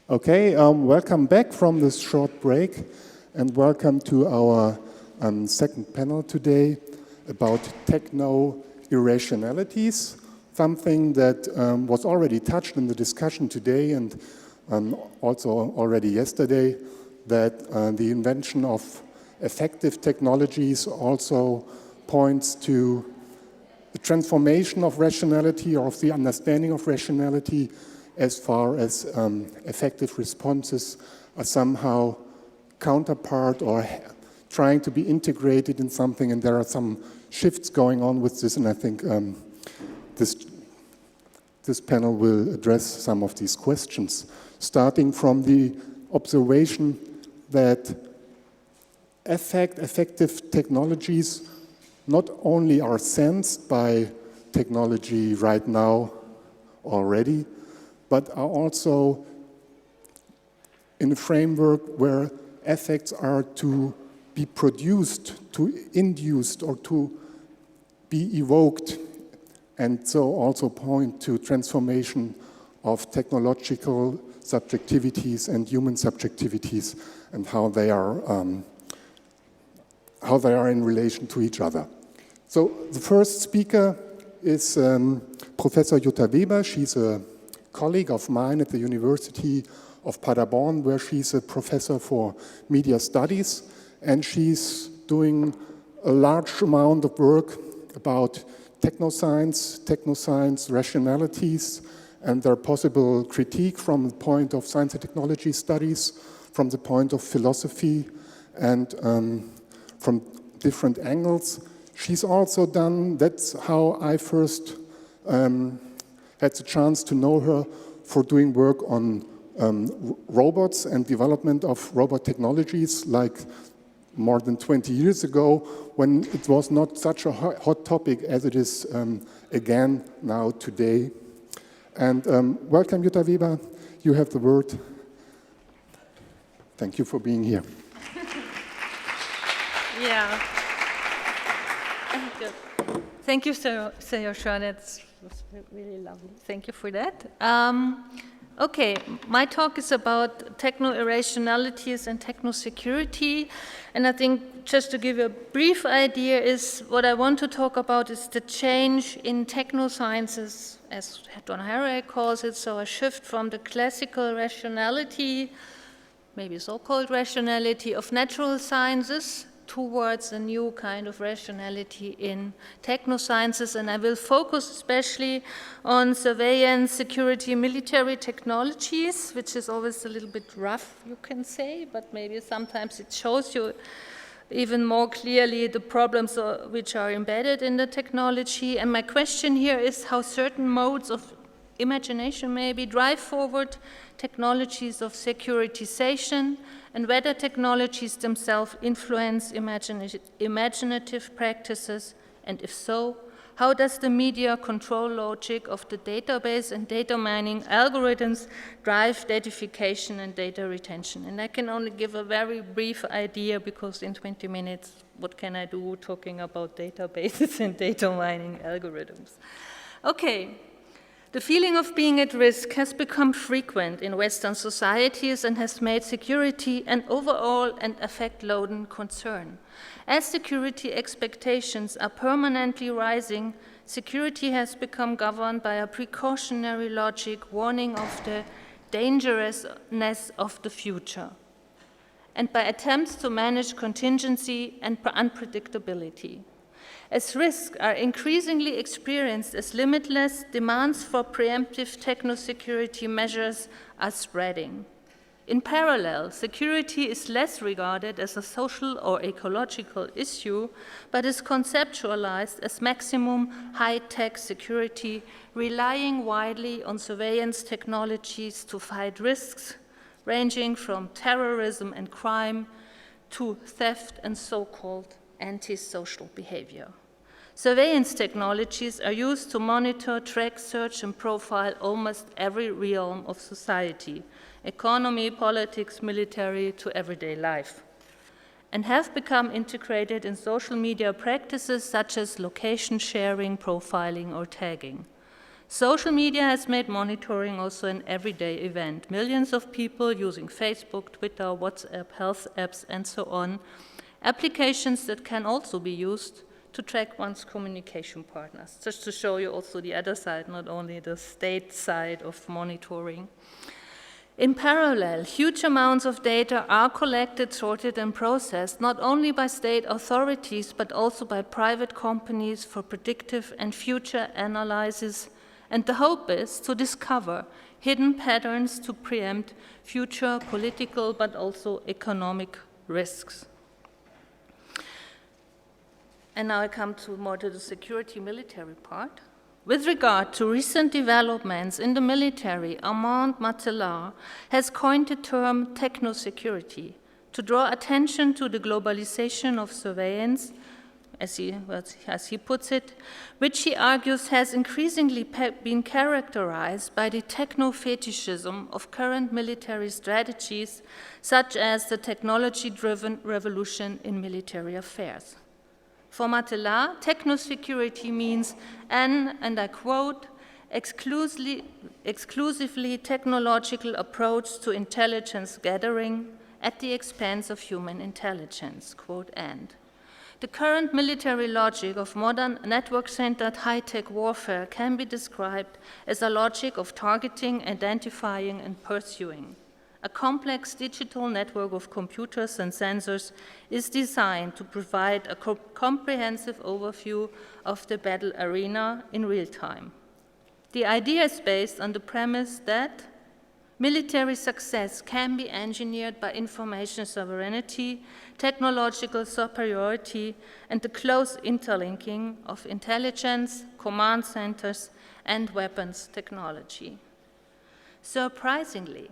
Okay, welcome back from this short break and welcome to our second panel today about techno-irrationalities, something that was already touched in the discussion today and also already yesterday, that the invention of effective technologies also points to the transformation of rationality or of the understanding of rationality as far as effective responses are somehow counterpart or trying to be integrated in something, and there are some shifts going on with this, and I think this panel will address some of these questions, starting from the observation that effective technologies not only are sensed by technology right now already, but are also in a framework where effects are to be produced, to induced, or to be evoked, and so also point to transformation of technological subjectivities and human subjectivities and how they are in relation to each other. So the first speaker is Professor Jutta Wiemer. She's a colleague of mine at the University of Paderborn, where she's a professor for media studies, and she's doing a large amount of work about technoscience, rationalities, and their possible critique from the point of science and technology studies, from the point of philosophy, and from different angles. She's also done, that's how I first had the chance to know her, for doing work on robots and development of robot technologies, like more than 20 years ago, when it was not such a hot topic as it is again now today. And welcome, Jutta Wiemer. You have the word. Thank you for being here. Yeah. Good. Thank you, Serjoscha. That was really lovely. Thank you for that. Okay, my talk is about techno-irrationalities and technosecurity. And I think just to give you a brief idea is what I want to talk about is the change in technosciences, as Don Harry calls it, so a shift from the classical rationality, maybe so-called rationality of natural sciences, towards a new kind of rationality in technosciences, and I will focus especially on surveillance, security, military technologies, which is always a little bit rough, you can say, but maybe sometimes it shows you even more clearly the problems which are embedded in the technology. And my question here is how certain modes of imagination maybe drive forward technologies of securitization, and whether technologies themselves influence imaginative practices, and if so, how does the media control logic of the database and data mining algorithms drive datification and data retention? And I can only give a very brief idea, because in 20 minutes, what can I do talking about databases and data mining algorithms? Okay. The feeling of being at risk has become frequent in Western societies and has made security an overall and affect-laden concern. As security expectations are permanently rising, security has become governed by a precautionary logic warning of the dangerousness of the future, and by attempts to manage contingency and unpredictability. As risks are increasingly experienced as limitless, demands for preemptive technosecurity measures are spreading. In parallel, security is less regarded as a social or ecological issue, but is conceptualized as maximum high-tech security, relying widely on surveillance technologies to fight risks, ranging from terrorism and crime to theft and so-called antisocial behavior. Surveillance technologies are used to monitor, track, search, and profile almost every realm of society, economy, politics, military, to everyday life, and have become integrated in social media practices such as location sharing, profiling, or tagging. Social media has made monitoring also an everyday event. Millions of people using Facebook, Twitter, WhatsApp, health apps, and so on. Applications that can also be used to track one's communication partners, just to show you also the other side, not only the state side of monitoring. In parallel, huge amounts of data are collected, sorted, and processed, not only by state authorities, but also by private companies for predictive and future analysis. And the hope is to discover hidden patterns to preempt future political, but also economic risks. And now I come more to the security military part. With regard to recent developments in the military, Armand Matelar has coined the term technosecurity to draw attention to the globalization of surveillance, as he puts it, which he argues has increasingly been characterized by the techno-fetishism of current military strategies, such as the technology-driven revolution in military affairs. For Matelar, technosecurity means an, and I quote, exclusively technological approach to intelligence gathering at the expense of human intelligence, quote, end. The current military logic of modern network-centered high-tech warfare can be described as a logic of targeting, identifying, and pursuing. A complex digital network of computers and sensors is designed to provide a comprehensive overview of the battle arena in real time. The idea is based on the premise that military success can be engineered by information sovereignty, technological superiority, and the close interlinking of intelligence, command centers, and weapons technology. Surprisingly,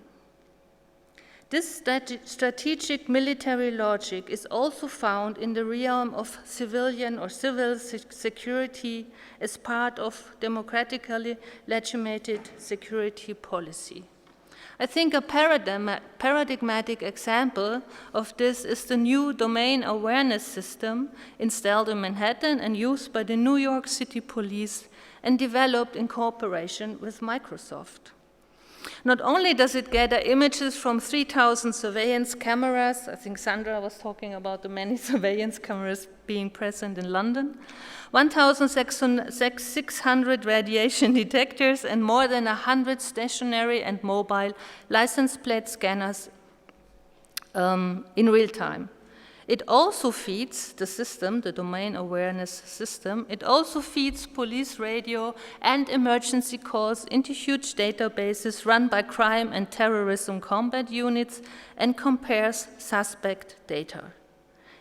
this strategic military logic is also found in the realm of civilian or civil security as part of democratically legitimated security policy. I think a paradigmatic example of this is the new domain awareness system installed in Manhattan and used by the New York City Police and developed in cooperation with Microsoft. Not only does it gather images from 3,000 surveillance cameras, I think Sandra was talking about the many surveillance cameras being present in London, 1,600 radiation detectors, and more than 100 stationary and mobile license plate scanners in real time. It also feeds the system, the domain awareness system, it also feeds police radio and emergency calls into huge databases run by crime and terrorism combat units and compares suspect data.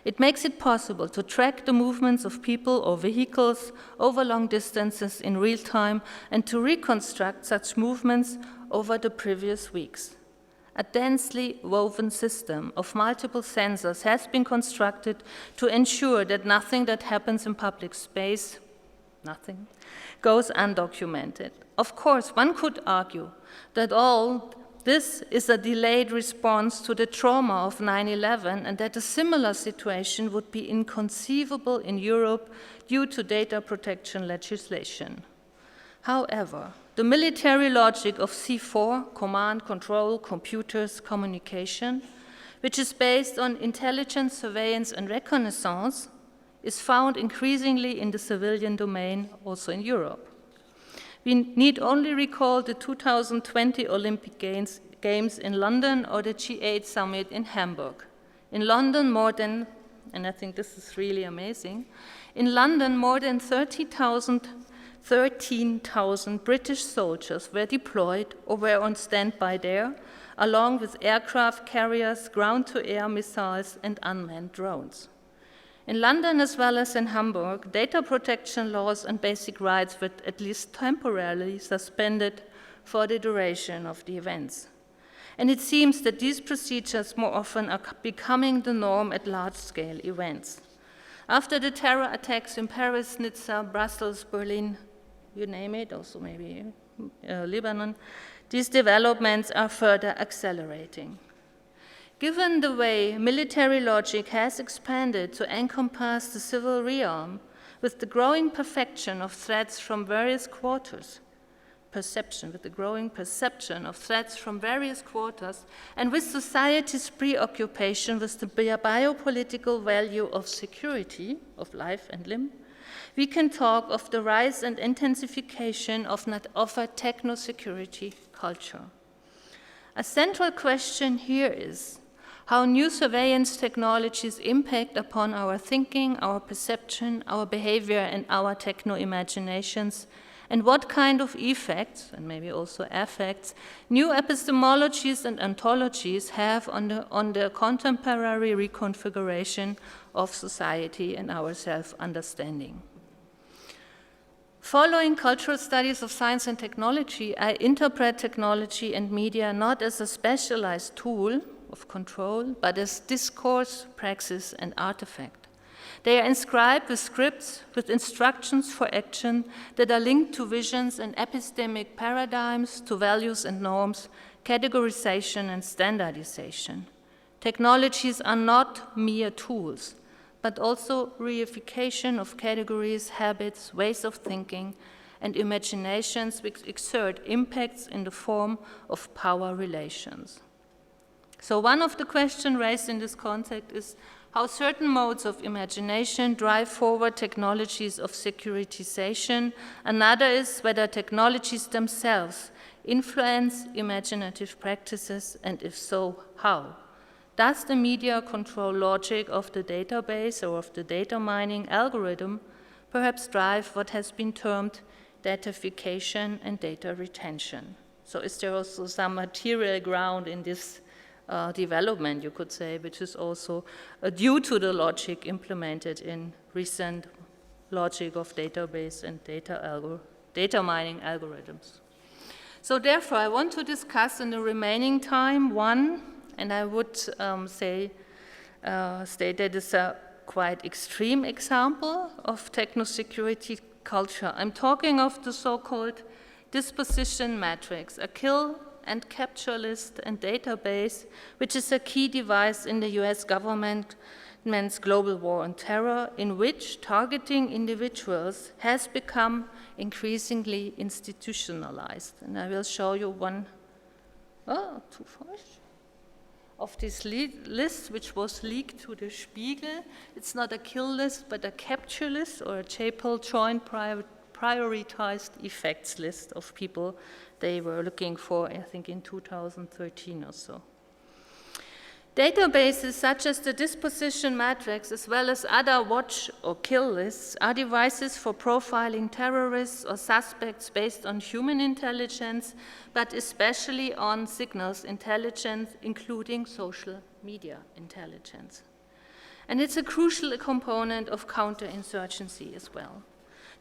It makes it possible to track the movements of people or vehicles over long distances in real time and to reconstruct such movements over the previous weeks. A densely woven system of multiple sensors has been constructed to ensure that nothing that happens in public space, nothing, goes undocumented. Of course, one could argue that all this is a delayed response to the trauma of 9/11 and that a similar situation would be inconceivable in Europe due to data protection legislation. However, the military logic of C4, command, control, computers, communication, which is based on intelligence, surveillance, and reconnaissance, is found increasingly in the civilian domain, also in Europe. We need only recall the 2020 Olympic Games in London or the G8 summit in Hamburg. In London, and I think this is really amazing, in London, more than 13,000 British soldiers were deployed or were on standby there, along with aircraft carriers, ground-to-air missiles, and unmanned drones. In London, as well as in Hamburg, data protection laws and basic rights were at least temporarily suspended for the duration of the events. And it seems that these procedures more often are becoming the norm at large-scale events. After the terror attacks in Paris, Nizza, Brussels, Berlin, you name it, also maybe Lebanon, these developments are further accelerating. Given the way military logic has expanded to encompass the civil realm with the growing perfection of threats from various quarters, perception, with the growing perception of threats from various quarters, and with society's preoccupation with the biopolitical value of security, of life and limb, we can talk of the rise and intensification of a techno-security culture. A central question here is how new surveillance technologies impact upon our thinking, our perception, our behavior, and our techno-imaginations, and what kind of effects, and maybe also affects, new epistemologies and ontologies have on the contemporary reconfiguration of society and our self-understanding. Following cultural studies of science and technology, I interpret technology and media not as a specialized tool of control, but as discourse, praxis, and artifact. They are inscribed with scripts, with instructions for action that are linked to visions and epistemic paradigms, to values and norms, categorization and standardization. Technologies are not mere tools, but also reification of categories, habits, ways of thinking, and imaginations which exert impacts in the form of power relations. So one of the questions raised in this context is how certain modes of imagination drive forward technologies of securitization. Another is whether technologies themselves influence imaginative practices, and if so, how. Does the media control logic of the database or of the data mining algorithm perhaps drive what has been termed datafication and data retention? So is there also some material ground in this development, you could say, which is also due to the logic implemented in recent logic of database and data mining algorithms? So therefore, I want to discuss in the remaining time one, and I would state that it's a quite extreme example of techno-security culture. I'm talking of the so-called disposition matrix, a kill and capture list and database, which is a key device in the US government's global war on terror, in which targeting individuals has become increasingly institutionalized. And I will show you one, too fast, of this list, which was leaked to the Spiegel. It's not a kill list, but a capture list, or a JPL, joint prioritized effects list of people they were looking for, I think, in 2013 or so. Databases such as the disposition matrix, as well as other watch or kill lists, are devices for profiling terrorists or suspects based on human intelligence, but especially on signals intelligence, including social media intelligence. And it's a crucial component of counterinsurgency as well.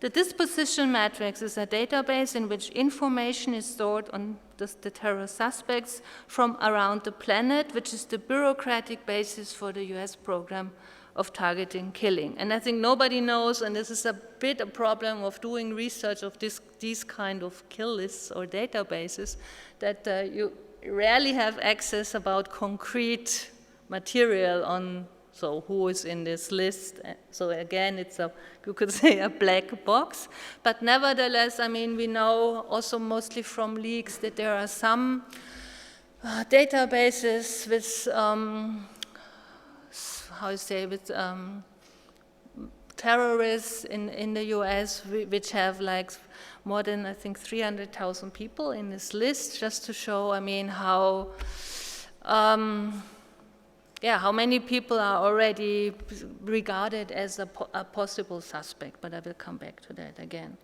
The disposition matrix is a database in which information is stored on the terror suspects from around the planet, which is the bureaucratic basis for the US program of targeting killing. And I think nobody knows, and this is a bit a problem of doing research of these kind of kill lists or databases, that you rarely have access about concrete material on so who is in this list. So again, it's you could say a black box. But nevertheless, I mean, we know also mostly from leaks that there are some databases with, terrorists in the US, which have like more than, I think, 300,000 people in this list, just to show, I mean, how many people are already regarded as a possible suspect, but I will come back to that again.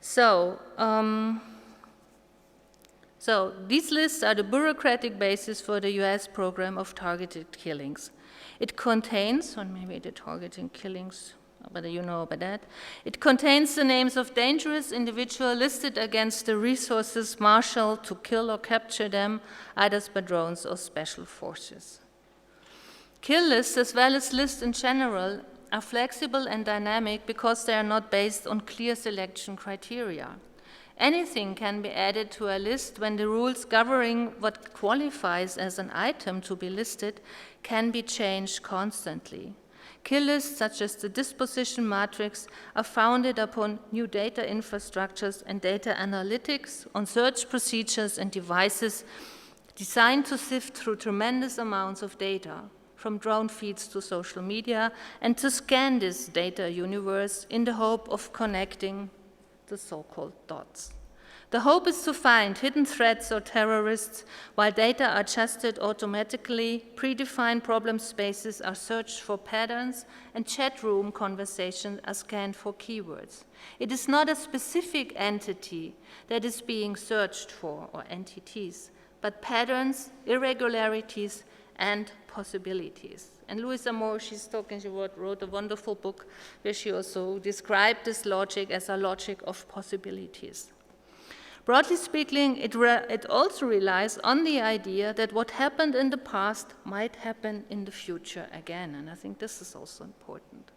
So these lists are the bureaucratic basis for the US program of targeted killings. It contains, or maybe the targeting killings, but you know about that. It contains the names of dangerous individuals listed against the resources marshaled to kill or capture them, either by drones or special forces. Kill lists, as well as lists in general, are flexible and dynamic because they are not based on clear selection criteria. Anything can be added to a list when the rules governing what qualifies as an item to be listed can be changed constantly. Kill lists, such as the disposition matrix, are founded upon new data infrastructures and data analytics, on search procedures and devices designed to sift through tremendous amounts of data, from drone feeds to social media, and to scan this data universe in the hope of connecting the so-called dots. The hope is to find hidden threats or terrorists, while data are adjusted automatically, predefined problem spaces are searched for patterns, and chat room conversations are scanned for keywords. It is not a specific entity that is being searched for, or entities, but patterns, irregularities, and possibilities. And Louisa Moore, she wrote a wonderful book where she also described this logic as a logic of possibilities. Broadly speaking, it also relies on the idea that what happened in the past might happen in the future again, and I think this is also important.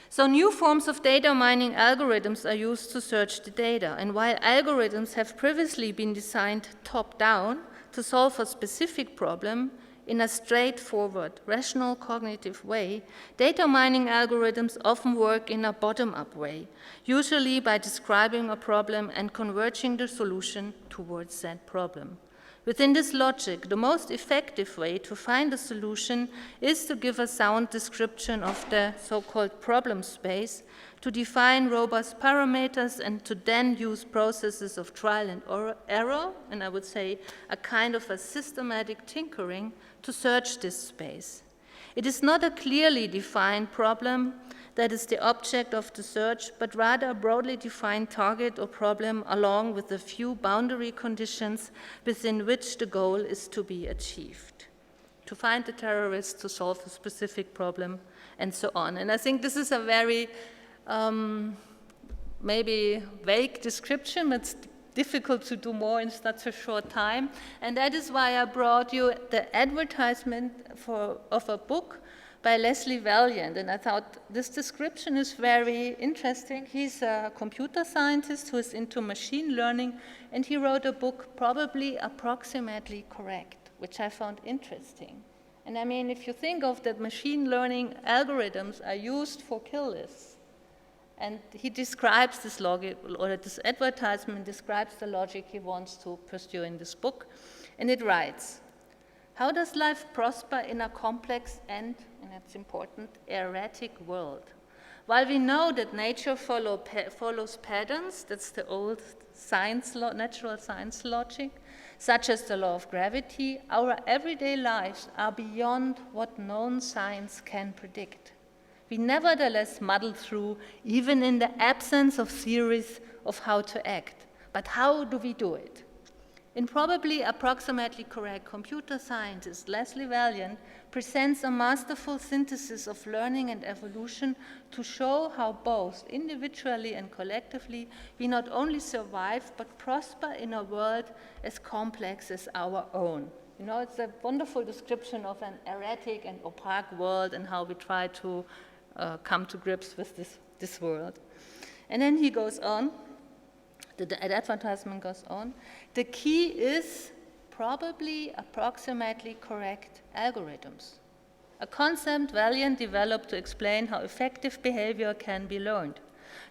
So new forms of data mining algorithms are used to search the data, and while algorithms have previously been designed top-down to solve a specific problem, in a straightforward, rational cognitive way, data mining algorithms often work in a bottom-up way, usually by describing a problem and converging the solution towards that problem. Within this logic, the most effective way to find a solution is to give a sound description of the so-called problem space, to define robust parameters, and to then use processes of trial and error, and I would say a kind of a systematic tinkering, to search this space. It is not a clearly defined problem that is the object of the search, but rather a broadly defined target or problem along with a few boundary conditions within which the goal is to be achieved. To find the terrorist, to solve a specific problem, and so on. And I think this is a very maybe vague description, but it's difficult to do more in such a short time. And that is why I brought you the advertisement of a book by Leslie Valiant. And I thought this description is very interesting. He's a computer scientist who is into machine learning, and he wrote a book, Probably Approximately Correct, which I found interesting. And I mean, if you think of that machine learning algorithms are used for kill lists, and he describes this logic, or this advertisement describes the logic he wants to pursue in this book. And it writes, how does life prosper in a complex and that's important, erratic world? While we know that nature follows patterns, that's the old natural science logic, such as the law of gravity, our everyday lives are beyond what known science can predict. We nevertheless muddle through, even in the absence of theories of how to act. But how do we do it? In Probably Approximately Correct, computer scientist Leslie Valiant presents a masterful synthesis of learning and evolution to show how both individually and collectively we not only survive but prosper in a world as complex as our own. You know, it's a wonderful description of an erratic and opaque world and how we try to come to grips with this world. And then he goes on, the advertisement goes on, the key is probably approximately correct algorithms, a concept Valiant developed to explain how effective behavior can be learned.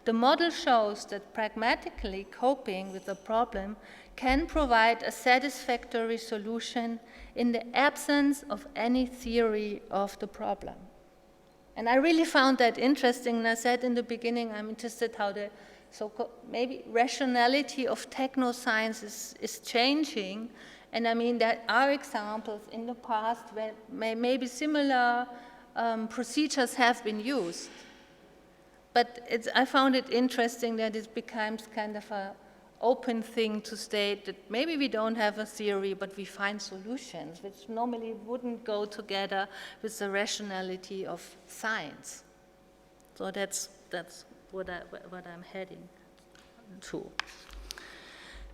The model shows that pragmatically coping with a problem can provide a satisfactory solution in the absence of any theory of the problem. And I really found that interesting, and I said in the beginning, I'm interested how the so-called maybe rationality of technoscience is changing. And I mean, there are examples in the past where maybe similar procedures have been used. But I found it interesting that it becomes kind of an open thing to state that maybe we don't have a theory, but we find solutions, which normally wouldn't go together with the rationality of science. So that's what I'm heading to.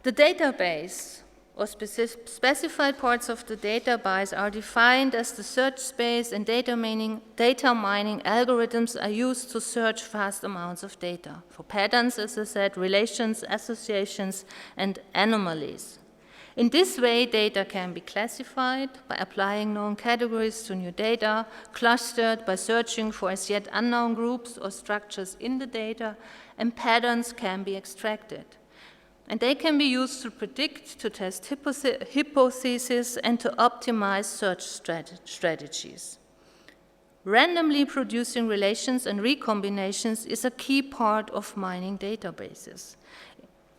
The database, or specified parts of the database, are defined as the search space, and data mining algorithms are used to search vast amounts of data for patterns, as I said, relations, associations, and anomalies. In this way, data can be classified by applying known categories to new data, clustered by searching for as yet unknown groups or structures in the data, and patterns can be extracted. And they can be used to predict, to test hypotheses, and to optimize search strategies. Randomly producing relations and recombinations is a key part of mining databases,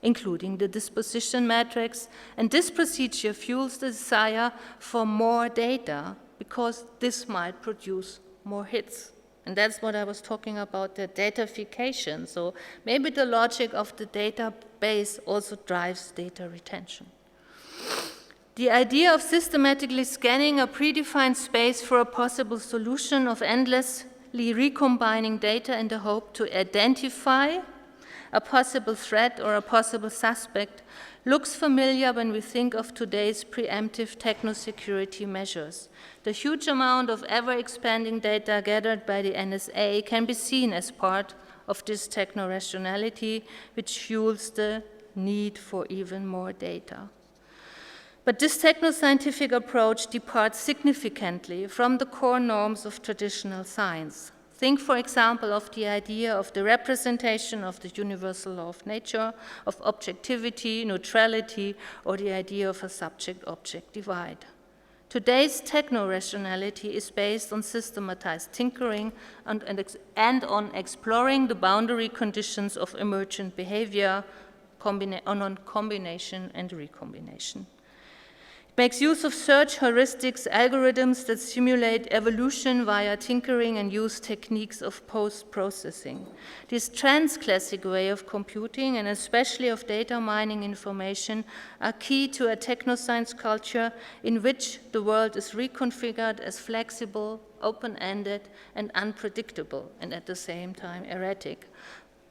including the disposition matrix, and this procedure fuels the desire for more data because this might produce more hits. And that's what I was talking about, the datafication. So maybe the logic of the database also drives data retention. The idea of systematically scanning a predefined space for a possible solution of endlessly recombining data in the hope to identify a possible threat or a possible suspect looks familiar when we think of today's preemptive technosecurity measures. The huge amount of ever-expanding data gathered by the NSA can be seen as part of this technorationality, which fuels the need for even more data. But this technoscientific approach departs significantly from the core norms of traditional science. Think, for example, of the idea of the representation of the universal law of nature, of objectivity, neutrality, or the idea of a subject-object divide. Today's techno-rationality is based on systematized tinkering and on exploring the boundary conditions of emergent behavior, on combination and recombination. It makes use of search heuristics, algorithms that simulate evolution via tinkering and use techniques of post-processing. This trans-classic way of computing, and especially of data mining information, are key to a technoscience culture in which the world is reconfigured as flexible, open-ended, and unpredictable, and at the same time erratic,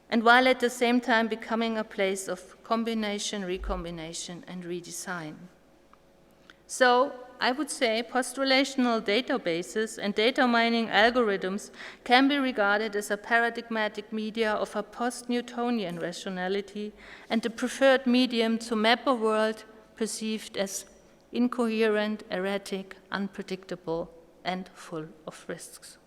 and while at the same time becoming a place of combination, recombination, and redesign. So I would say post-relational databases and data mining algorithms can be regarded as a paradigmatic media of a post-Newtonian rationality and the preferred medium to map a world perceived as incoherent, erratic, unpredictable, and full of risks.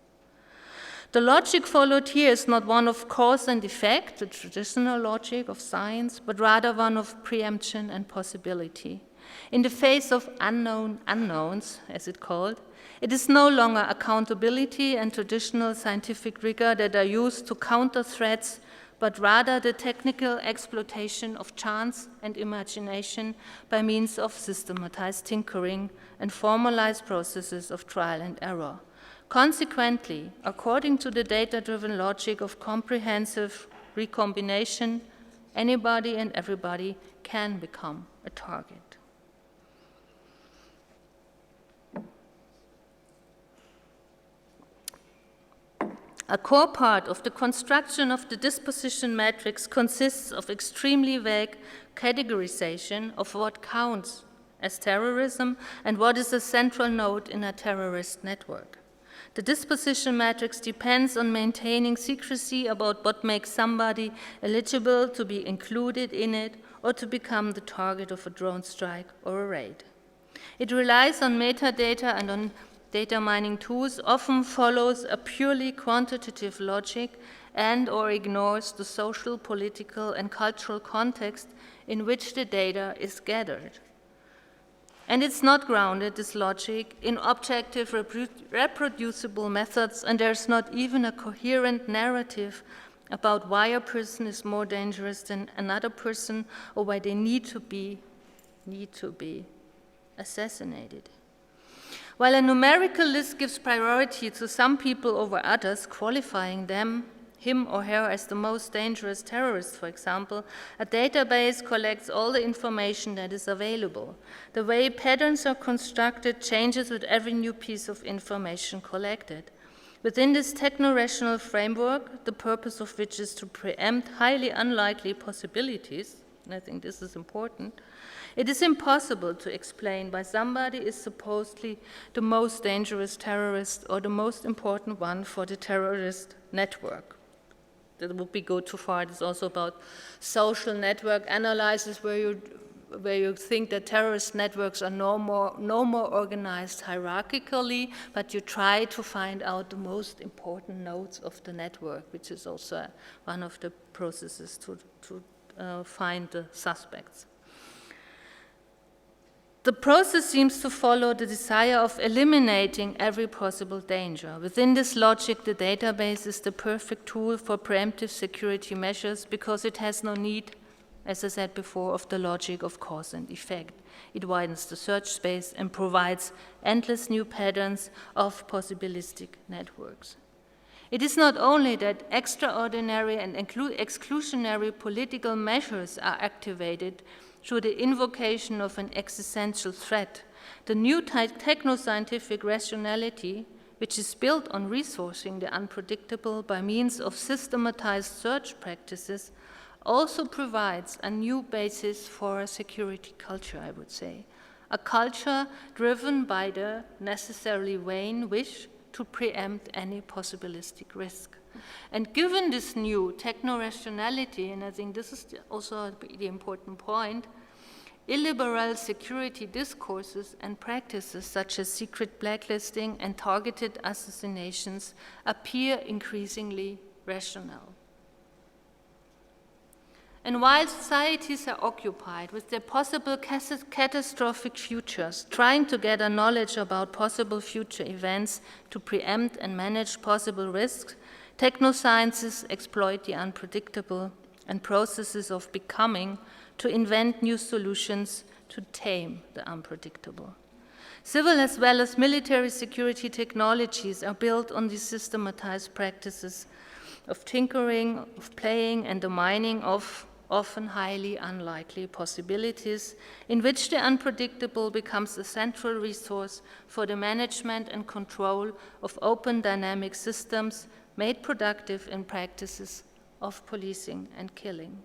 The logic followed here is not one of cause and effect, the traditional logic of science, but rather one of preemption and possibility. In the face of unknown unknowns, as it's called, it is no longer accountability and traditional scientific rigor that are used to counter threats, but rather the technical exploitation of chance and imagination by means of systematized tinkering and formalized processes of trial and error. Consequently, according to the data-driven logic of comprehensive recombination, anybody and everybody can become a target. A core part of the construction of the disposition matrix consists of extremely vague categorization of what counts as terrorism and what is a central node in a terrorist network. The disposition matrix depends on maintaining secrecy about what makes somebody eligible to be included in it or to become the target of a drone strike or a raid. It relies on metadata and on data mining tools, often follows a purely quantitative logic and or ignores the social, political, and cultural context in which the data is gathered. And it's not grounded, this logic, in objective reproducible methods, and there's not even a coherent narrative about why a person is more dangerous than another person or why they need to be assassinated. While a numerical list gives priority to some people over others, qualifying them, him or her, as the most dangerous terrorist, for example, a database collects all the information that is available. The way patterns are constructed changes with every new piece of information collected. Within this techno-rational framework, the purpose of which is to preempt highly unlikely possibilities, and I think this is important, it is impossible to explain why somebody is supposedly the most dangerous terrorist or the most important one for the terrorist network. That would be go too far. It's also about social network analysis where you where you think that terrorist networks are no more organized hierarchically, but you try to find out the most important nodes of the network, which is also one of the processes to find the suspects. The process seems to follow the desire of eliminating every possible danger. Within this logic, the database is the perfect tool for preemptive security measures because it has no need, as I said before, of the logic of cause and effect. It widens the search space and provides endless new patterns of possibilistic networks. It is not only that extraordinary and exclusionary political measures are activated through the invocation of an existential threat. The new techno-scientific rationality, which is built on resourcing the unpredictable by means of systematized search practices, also provides a new basis for a security culture, I would say. A culture driven by the necessarily vain wish to preempt any possibilistic risk. And given this new techno-rationality, and I think this is also the important point, illiberal security discourses and practices such as secret blacklisting and targeted assassinations appear increasingly rational. And while societies are occupied with their possible catastrophic futures, trying to gather knowledge about possible future events to preempt and manage possible risks, technosciences exploit the unpredictable and processes of becoming to invent new solutions to tame the unpredictable. Civil as well as military security technologies are built on these systematized practices of tinkering, of playing, and the mining of often highly unlikely possibilities in which the unpredictable becomes a central resource for the management and control of open dynamic systems made productive in practices of policing and killing.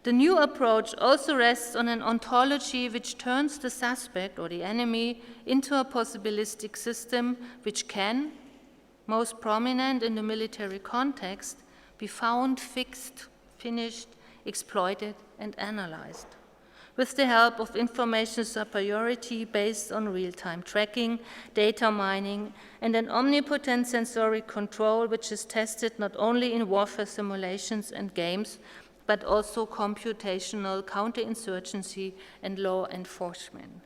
The new approach also rests on an ontology which turns the suspect or the enemy into a possibilistic system which can, most prominent in the military context, be found, fixed, finished, exploited, and analyzed. With the help of information superiority based on real-time tracking, data mining, and an omnipotent sensory control which is tested not only in warfare simulations and games, but also computational counterinsurgency and law enforcement.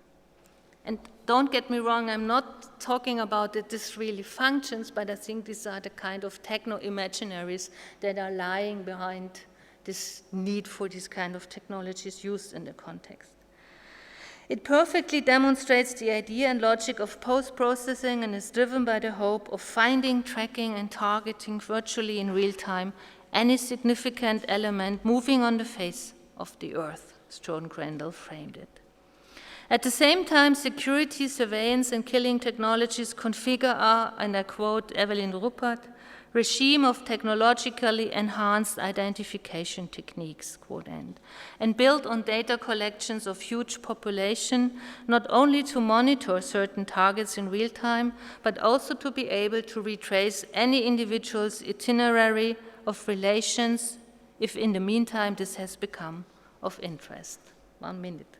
And don't get me wrong, I'm not talking about that this really functions, but I think these are the kind of techno-imaginaries that are lying behind this need for these kind of technologies used in the context. It perfectly demonstrates the idea and logic of post-processing and is driven by the hope of finding, tracking, and targeting virtually in real time any significant element moving on the face of the earth, as John Grendel framed it. At the same time, security, surveillance, and killing technologies configure a, and I quote Evelyn Ruppert, regime of technologically enhanced identification techniques, quote end, and built on data collections of huge population, not only to monitor certain targets in real time, but also to be able to retrace any individual's itinerary of relations, if in the meantime this has become of interest. 1 minute.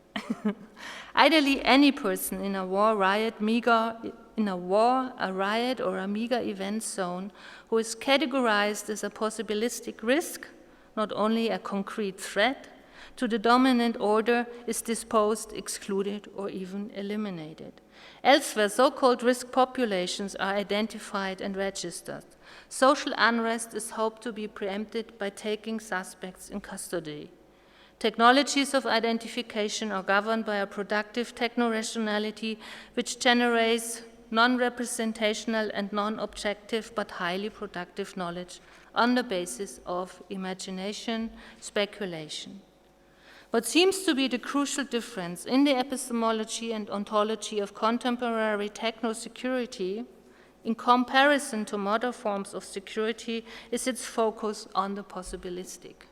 Ideally, any person in a war, riot, a riot or a mega event zone who is categorized as a possibilistic risk, not only a concrete threat, to the dominant order is disposed, excluded, or even eliminated. Elsewhere, so-called risk populations are identified and registered. Social unrest is hoped to be preempted by taking suspects in custody. Technologies of identification are governed by a productive techno-rationality which generates non-representational and non-objective but highly productive knowledge on the basis of imagination, speculation. What seems to be the crucial difference in the epistemology and ontology of contemporary technosecurity in comparison to modern forms of security is its focus on the possibilistic.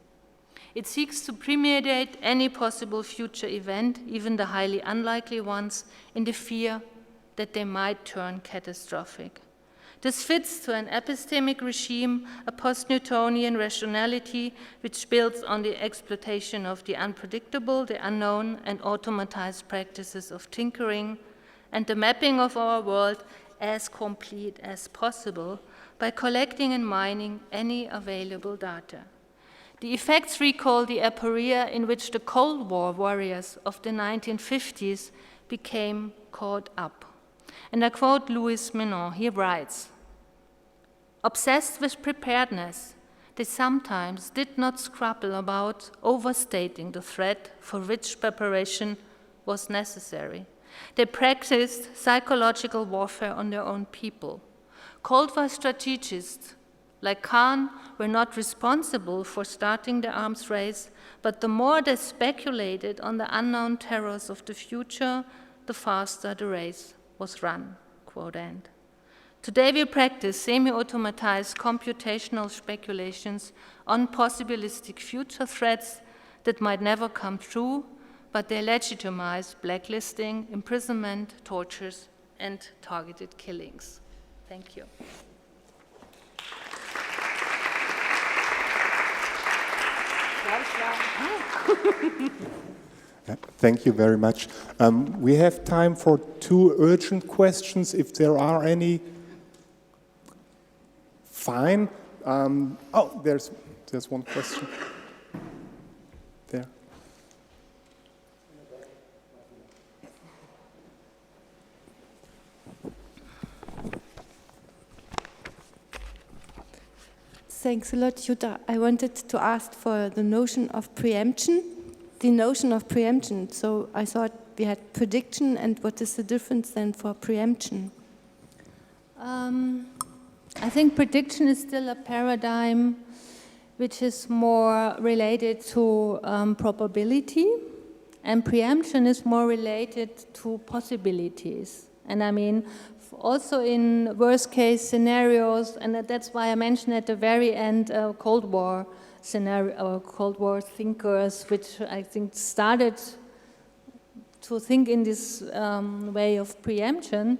It seeks to premeditate any possible future event, even the highly unlikely ones, in the fear that they might turn catastrophic. This fits to an epistemic regime, a post-Newtonian rationality, which builds on the exploitation of the unpredictable, the unknown, and automatized practices of tinkering, and the mapping of our world as complete as possible by collecting and mining any available data. The effects recall the aporia in which the Cold War warriors of the 1950s became caught up. And I quote Louis Menon, he writes, "Obsessed with preparedness, they sometimes did not scruple about overstating the threat for which preparation was necessary. They practiced psychological warfare on their own people. Cold War strategists like Kahn were not responsible for starting the arms race, but the more they speculated on the unknown terrors of the future, the faster the race was run," quote end. Today we practice semi-automatized computational speculations on possibilistic future threats that might never come true, but they legitimize blacklisting, imprisonment, tortures, and targeted killings. Thank you. Thank you very much. We have time for 2 urgent questions, if there are any. Fine. There's one question there. Thanks a lot, Jutta. I wanted to ask for the notion of preemption. So I thought we had prediction, and what is the difference then for preemption? I think prediction is still a paradigm which is more related to probability, and preemption is more related to possibilities. And I mean, also in worst-case scenarios, and that's why I mentioned at the very end Cold War scenario, Cold War thinkers, which I think started to think in this way of preemption,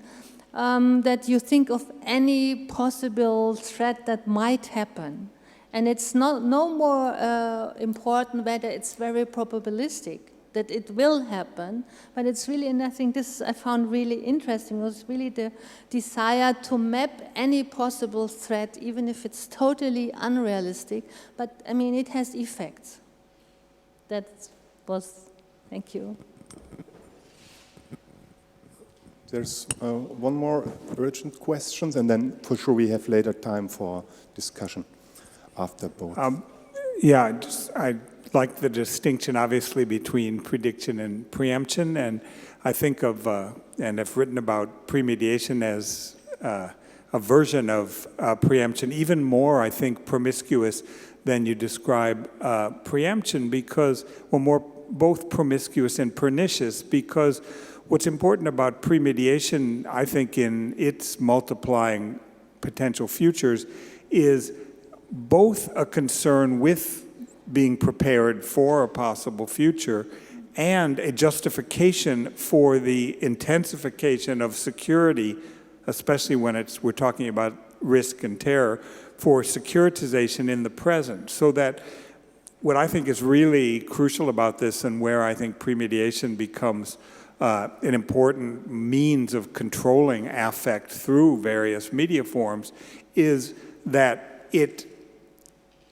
that you think of any possible threat that might happen. And it's no more important whether it's very probabilistic, that it will happen, but it's really, and I think this I found really interesting, was really the desire to map any possible threat, even if it's totally unrealistic, but I mean, it has effects. That was, thank you. There's one more urgent question, and then for sure we have later time for discussion after both. I like the distinction, obviously, between prediction and preemption, and I think of, and have written about premediation as a version of preemption, even more, I think, promiscuous than you describe preemption, because, well, both promiscuous and pernicious, because what's important about premediation, I think, in its multiplying potential futures, is both a concern with being prepared for a possible future and a justification for the intensification of security, especially when we're talking about risk and terror, for securitization in the present. So that what I think is really crucial about this, and where I think premediation becomes an important means of controlling affect through various media forms, is that it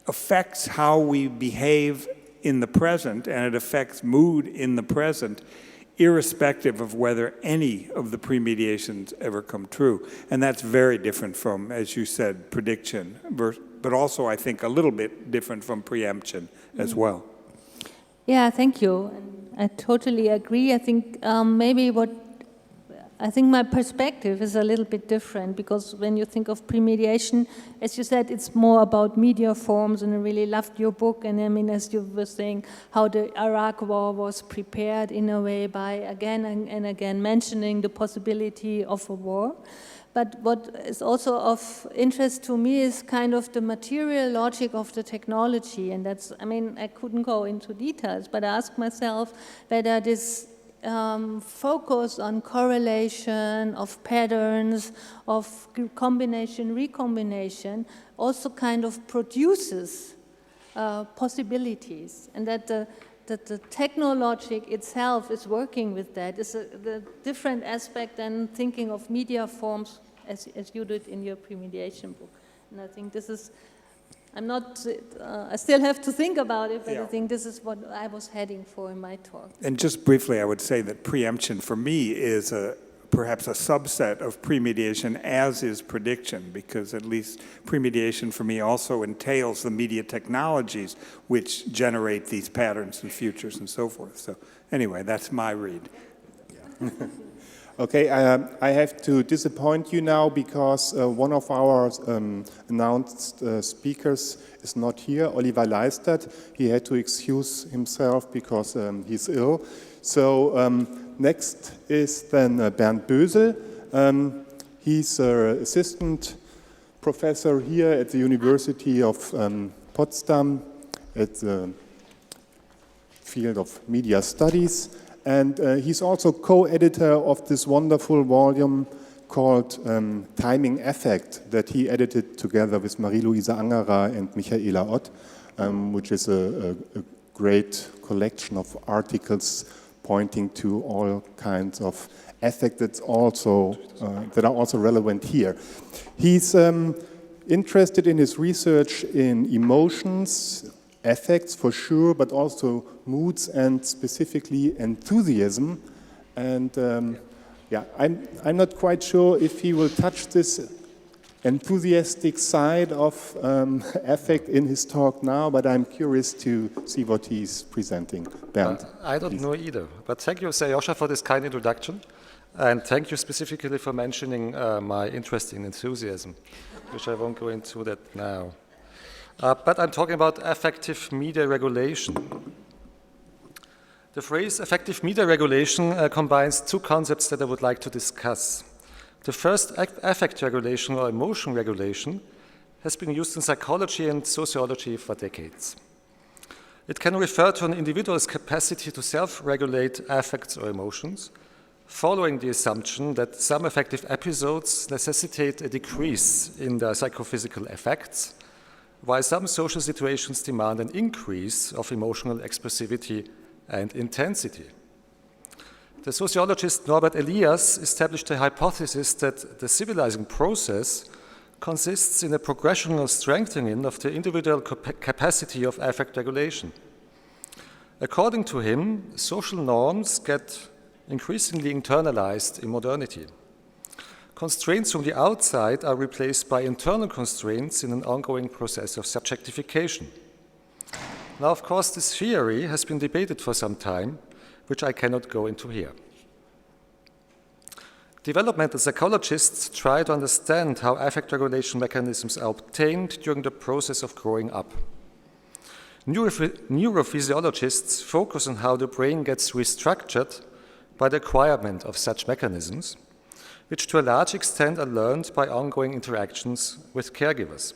affects how we behave in the present, and it affects mood in the present, irrespective of whether any of the premediations ever come true. And that's very different from, as you said, prediction, but also I think a little bit different from preemption as well. Yeah, thank you. I totally agree. I think I think my perspective is a little bit different, because when you think of premediation, as you said, it's more about media forms, and I really loved your book. And I mean, as you were saying, how the Iraq War was prepared in a way by again and again mentioning the possibility of a war. But what is also of interest to me is kind of the material logic of the technology. And that's, I mean, I couldn't go into details, but I ask myself whether this focus on correlation of patterns, of combination, recombination, also kind of produces possibilities, and that the technologic itself is working with that. It's the different aspect than thinking of media forms as you did in your premediation book. And I think this is, I still have to think about it, but I think this is what I was heading for in my talk. And just briefly, I would say that preemption for me is perhaps a subset of premediation, as is prediction, because at least premediation for me also entails the media technologies which generate these patterns and futures and so forth. So anyway, that's my read. Yeah. Okay, I have to disappoint you now because one of our announced speakers is not here, Oliver Leistert. He had to excuse himself because he's ill. So next is then Bernd Bösel. He's an assistant professor here at the University of Potsdam at the field of media studies. And he's also co-editor of this wonderful volume called Timing Affect that he edited together with Marie-Louise Angerer and Michaela Ott, which is a great collection of articles pointing to all kinds of affect that are also relevant here. He's interested in his research in emotions, affects for sure, but also moods and specifically enthusiasm. And yeah, I'm not quite sure if he will touch this enthusiastic side of affect in his talk now, but I'm curious to see what he's presenting. Bernd, I don't know either, but thank you, Serjoscha, for this kind introduction, and thank you specifically for mentioning my interest in enthusiasm, which I won't go into that now. But I'm talking about affective media regulation. The phrase affective media regulation combines two concepts that I would like to discuss. The first, affect regulation or emotion regulation, has been used in psychology and sociology for decades. It can refer to an individual's capacity to self-regulate affects or emotions, following the assumption that some affective episodes necessitate a decrease in their psychophysical effects, while some social situations demand an increase of emotional expressivity and intensity. The sociologist Norbert Elias established a hypothesis that the civilizing process consists in a progressional strengthening of the individual capacity of affect regulation. According to him, social norms get increasingly internalized in modernity. Constraints from the outside are replaced by internal constraints in an ongoing process of subjectification. Now, of course, this theory has been debated for some time, which I cannot go into here. Developmental psychologists try to understand how affect regulation mechanisms are obtained during the process of growing up. Neurophysiologists focus on how the brain gets restructured by the acquirement of such mechanisms, which to a large extent are learned by ongoing interactions with caregivers.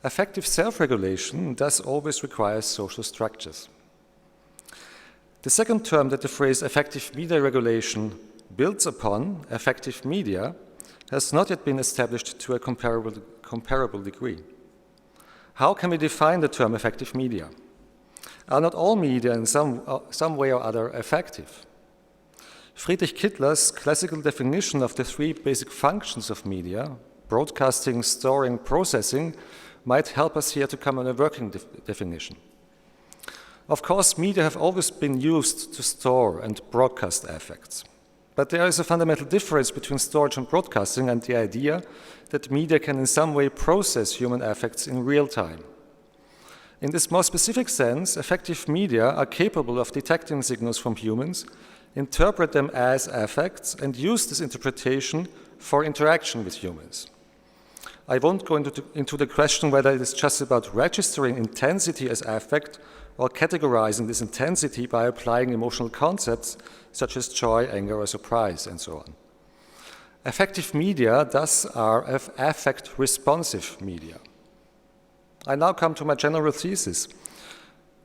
Affective self-regulation thus always requires social structures. The second term that the phrase affective media regulation builds upon, affective media, has not yet been established to a comparable degree. How can we define the term affective media? Are not all media in some way or other affective? Friedrich Kittler's classical definition of the three basic functions of media, broadcasting, storing, processing, might help us here to come on a working definition. Of course, media have always been used to store and broadcast affects. But there is a fundamental difference between storage and broadcasting and the idea that media can in some way process human affects in real time. In this more specific sense, affective media are capable of detecting signals from humans, interpret them as affects, and use this interpretation for interaction with humans. I won't go into the question whether it is just about registering intensity as affect or categorizing this intensity by applying emotional concepts such as joy, anger, or surprise, and so on. Affective media thus are affect-responsive media. I now come to my general thesis.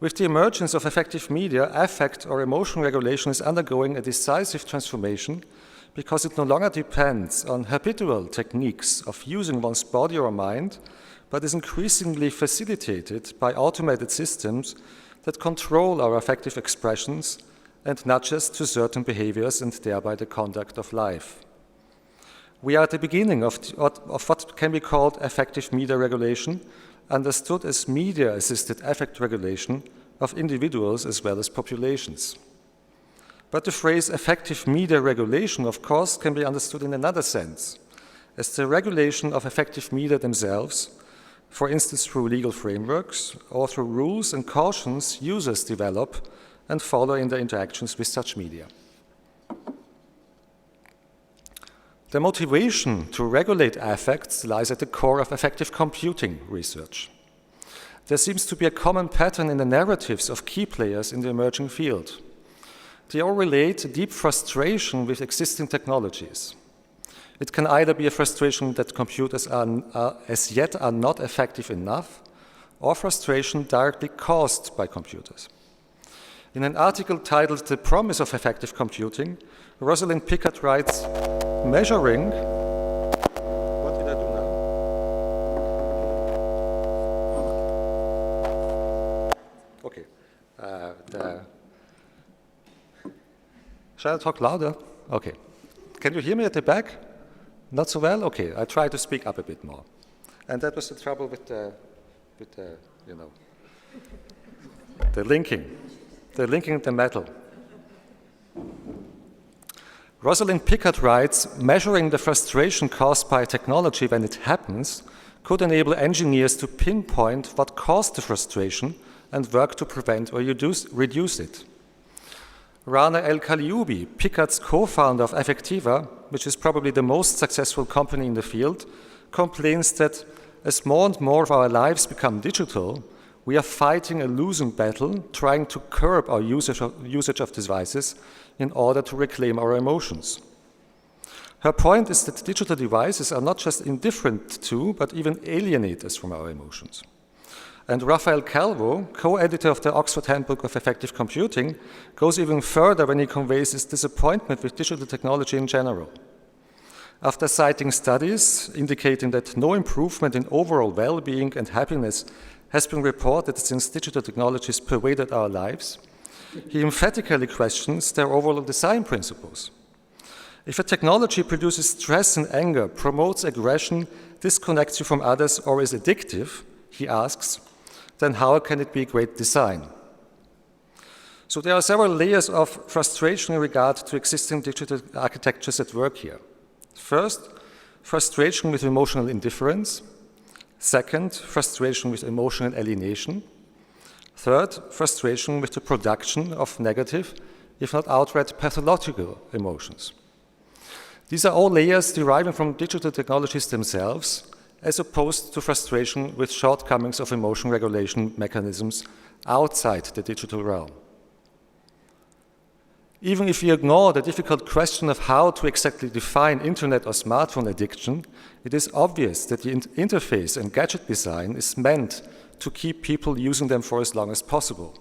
With the emergence of affective media, affect or emotion regulation is undergoing a decisive transformation because it no longer depends on habitual techniques of using one's body or mind, but is increasingly facilitated by automated systems that control our affective expressions and nudge us to certain behaviors and thereby the conduct of life. We are at the beginning of what can be called affective media regulation, understood as media-assisted affect regulation of individuals as well as populations. But the phrase affective media regulation, of course, can be understood in another sense, as the regulation of affective media themselves, for instance through legal frameworks or through rules and cautions users develop and follow in their interactions with such media. The motivation to regulate affects lies at the core of affective computing research. There seems to be a common pattern in the narratives of key players in the emerging field. They all relate a deep frustration with existing technologies. It can either be a frustration that computers as yet are not effective enough, or frustration directly caused by computers. In an article titled "The Promise of Effective Computing," Rosalind Pickard writes, measuring, what did I do now? Okay. Shall I talk louder? Okay. Can you hear me at the back? Not so well? Okay, I try to speak up a bit more. And that was the trouble with the linking the metal. Rosalind Pickard writes, measuring the frustration caused by technology when it happens could enable engineers to pinpoint what caused the frustration and work to prevent or reduce it. Rana El-Kalioubi, Pickard's co-founder of Affectiva, which is probably the most successful company in the field, complains that as more and more of our lives become digital, we are fighting a losing battle trying to curb our usage of devices in order to reclaim our emotions. Her point is that digital devices are not just indifferent to, but even alienate us from our emotions. And Rafael Calvo, co-editor of the Oxford Handbook of Effective Computing, goes even further when he conveys his disappointment with digital technology in general. After citing studies indicating that no improvement in overall well-being and happiness has been reported since digital technologies pervaded our lives, he emphatically questions their overall design principles. If a technology produces stress and anger, promotes aggression, disconnects you from others, or is addictive, he asks, then how can it be great design? So there are several layers of frustration in regard to existing digital architectures at work here. First, frustration with emotional indifference. Second, frustration with emotional alienation. Third, frustration with the production of negative, if not outright pathological emotions. These are all layers deriving from digital technologies themselves, as opposed to frustration with shortcomings of emotion regulation mechanisms outside the digital realm. Even if we ignore the difficult question of how to exactly define internet or smartphone addiction, it is obvious that the interface and gadget design is meant to keep people using them for as long as possible.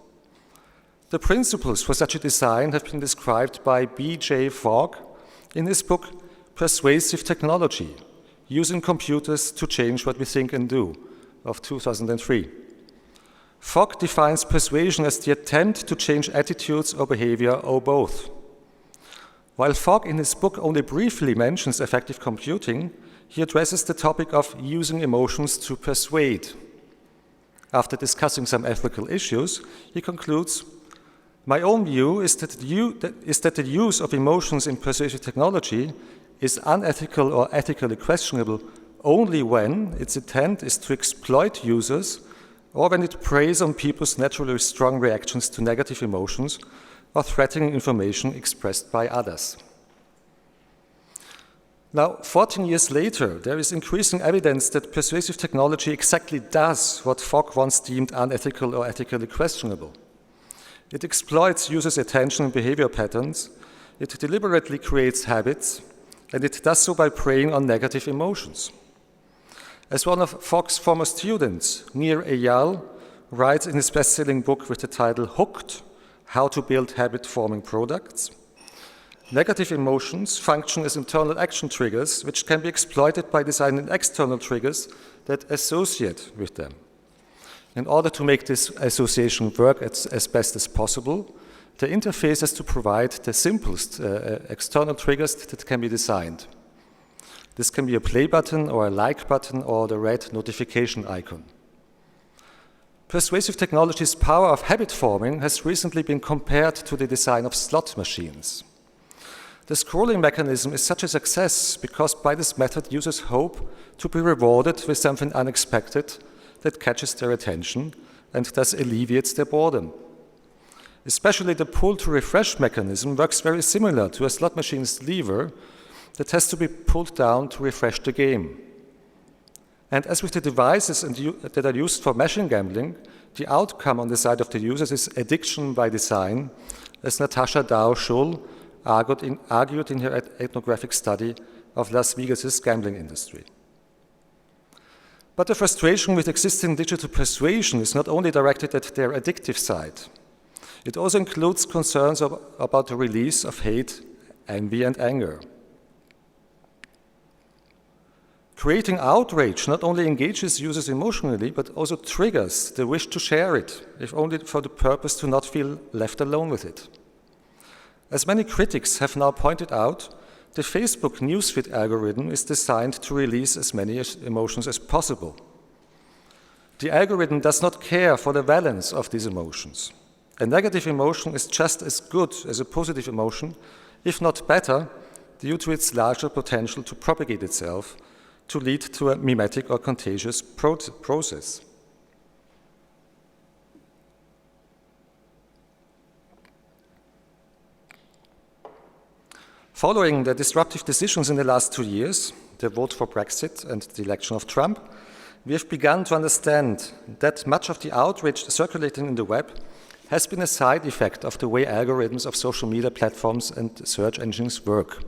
The principles for such a design have been described by B.J. Fogg in his book Persuasive Technology, Using Computers to Change What We Think and Do, of 2003. Fogg defines persuasion as the attempt to change attitudes or behavior or both. While Fogg in his book only briefly mentions affective computing, he addresses the topic of using emotions to persuade. After discussing some ethical issues, he concludes, "My own view is that the use of emotions in persuasive technology is unethical or ethically questionable only when its intent is to exploit users or when it preys on people's naturally strong reactions to negative emotions or threatening information expressed by others." Now, 14 years later, there is increasing evidence that persuasive technology exactly does what Fogg once deemed unethical or ethically questionable. It exploits users' attention and behavior patterns, it deliberately creates habits, and it does so by preying on negative emotions. As one of Fogg's former students, Nir Eyal, writes in his best-selling book with the title Hooked, How to Build Habit-Forming Products, negative emotions function as internal action triggers, which can be exploited by designing external triggers that associate with them. In order to make this association work as best as possible, the interface has to provide the simplest external triggers that can be designed. This can be a play button or a like button or the red notification icon. Persuasive technology's power of habit forming has recently been compared to the design of slot machines. The scrolling mechanism is such a success because by this method users hope to be rewarded with something unexpected that catches their attention and thus alleviates their boredom. Especially the pull to refresh mechanism works very similar to a slot machine's lever that has to be pulled down to refresh the game. And as with the devices that are used for machine gambling, the outcome on the side of the users is addiction by design, as Natasha Dow-Schull argued in her ethnographic study of Las Vegas's gambling industry. But the frustration with existing digital persuasion is not only directed at their addictive side. It also includes concerns about the release of hate, envy, and anger. Creating outrage not only engages users emotionally, but also triggers the wish to share it, if only for the purpose to not feel left alone with it. As many critics have now pointed out, the Facebook newsfeed algorithm is designed to release as many emotions as possible. The algorithm does not care for the balance of these emotions. A negative emotion is just as good as a positive emotion, if not better, due to its larger potential to propagate itself, to lead to a mimetic or contagious process. Following the disruptive decisions in the last 2 years, the vote for Brexit and the election of Trump, we have begun to understand that much of the outrage circulating in the web has been a side effect of the way algorithms of social media platforms and search engines work.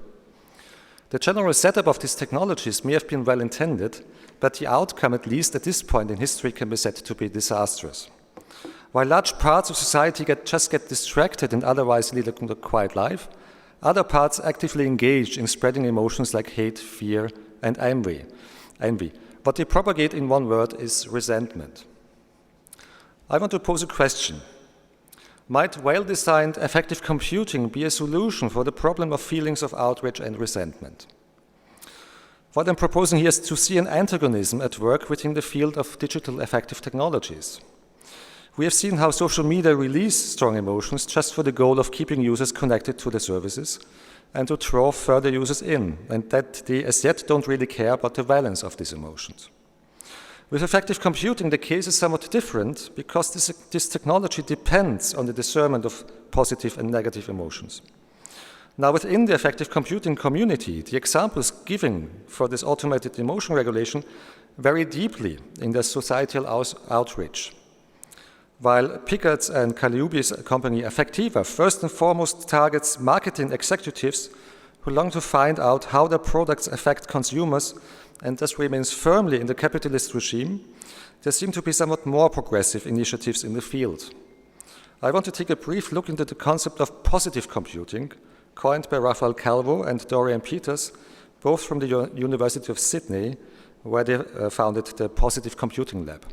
The general setup of these technologies may have been well intended, but the outcome, at least at this point in history, can be said to be disastrous. While large parts of society just get distracted and otherwise lead a quiet life, other parts actively engage in spreading emotions like hate, fear, and envy. What they propagate in one word is resentment. I want to pose a question. Might well-designed affective computing be a solution for the problem of feelings of outrage and resentment? What I'm proposing here is to see an antagonism at work within the field of digital affective technologies. We have seen how social media release strong emotions just for the goal of keeping users connected to the services and to draw further users in, and that they as yet don't really care about the balance of these emotions. With affective computing, the case is somewhat different because this technology depends on the discernment of positive and negative emotions. Now, within the affective computing community, the examples given for this automated emotion regulation vary deeply in their societal outreach. While Picard's and Calliope's company Affectiva first and foremost targets marketing executives who long to find out how their products affect consumers and thus remains firmly in the capitalist regime, there seem to be somewhat more progressive initiatives in the field. I want to take a brief look into the concept of positive computing, coined by Raphael Calvo and Dorian Peters, both from the University of Sydney, where they founded the Positive Computing Lab.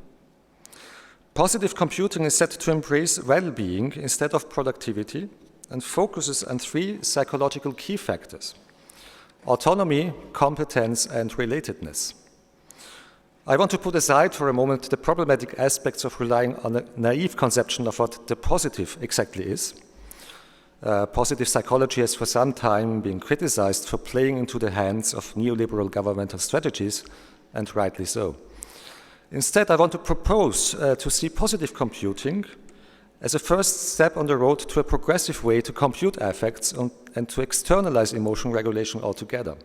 Positive computing is set to embrace well-being instead of productivity and focuses on 3 psychological key factors: autonomy, competence, and relatedness. I want to put aside for a moment the problematic aspects of relying on a naive conception of what the positive exactly is. Positive psychology has for some time been criticized for playing into the hands of neoliberal governmental strategies, and rightly so. Instead, I want to propose to see positive computing as a first step on the road to a progressive way to compute affects and to externalize emotion regulation altogether.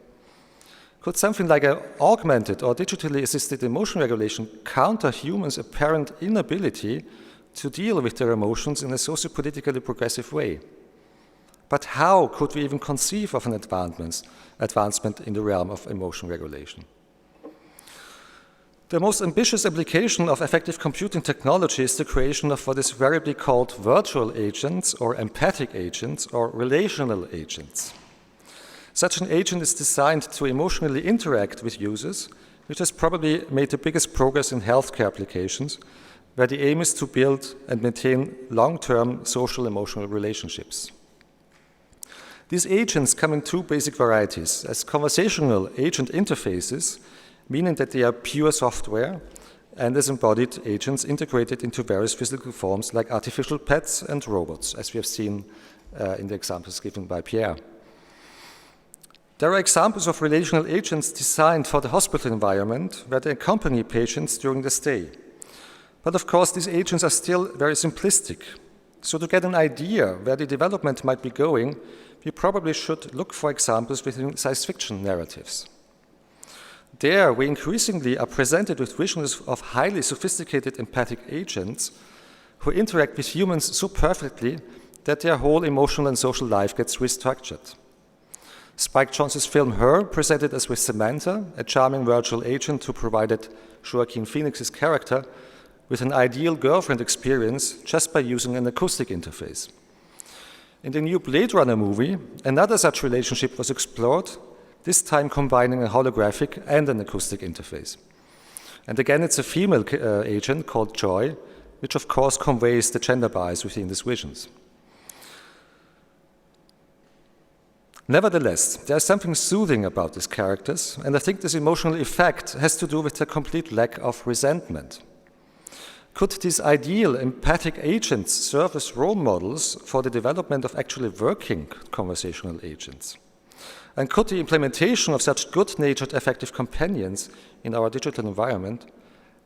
Could something like an augmented or digitally assisted emotion regulation counter humans' apparent inability to deal with their emotions in a socio-politically progressive way? But how could we even conceive of an advancement in the realm of emotion regulation? The most ambitious application of affective computing technology is the creation of what is variably called virtual agents or empathic agents or relational agents. Such an agent is designed to emotionally interact with users, which has probably made the biggest progress in healthcare applications, where the aim is to build and maintain long-term social emotional relationships. These agents come in two basic varieties: as conversational agent interfaces, meaning that they are pure software, and as embodied agents integrated into various physical forms like artificial pets and robots, as we have seen in the examples given by Pierre. There are examples of relational agents designed for the hospital environment where they accompany patients during the stay. But of course, these agents are still very simplistic. So to get an idea where the development might be going, we probably should look for examples within science fiction narratives. There, we increasingly are presented with visions of highly sophisticated empathic agents who interact with humans so perfectly that their whole emotional and social life gets restructured. Spike Jonze's film Her presented us with Samantha, a charming virtual agent who provided Joaquin Phoenix's character with an ideal girlfriend experience just by using an acoustic interface. In the new Blade Runner movie, another such relationship was explored, this time combining a holographic and an acoustic interface. And again, it's a female agent called Joy, which of course conveys the gender bias within these visions. Nevertheless, there is something soothing about these characters, and I think this emotional effect has to do with the complete lack of resentment. Could these ideal empathic agents serve as role models for the development of actually working conversational agents? And could the implementation of such good-natured affective companions in our digital environment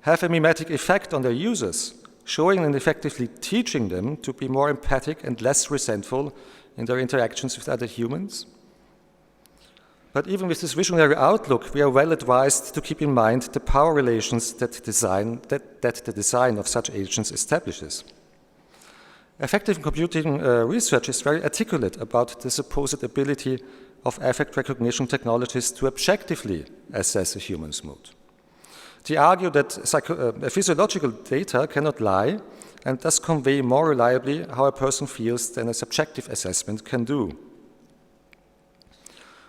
have a mimetic effect on their users, showing and effectively teaching them to be more empathic and less resentful in their interactions with other humans? But even with this visionary outlook, we are well advised to keep in mind the power relations that the design of such agents establishes. Affective computing research is very articulate about the supposed ability of affect recognition technologies to objectively assess a human's mood. They argue that physiological data cannot lie and thus convey more reliably how a person feels than a subjective assessment can do.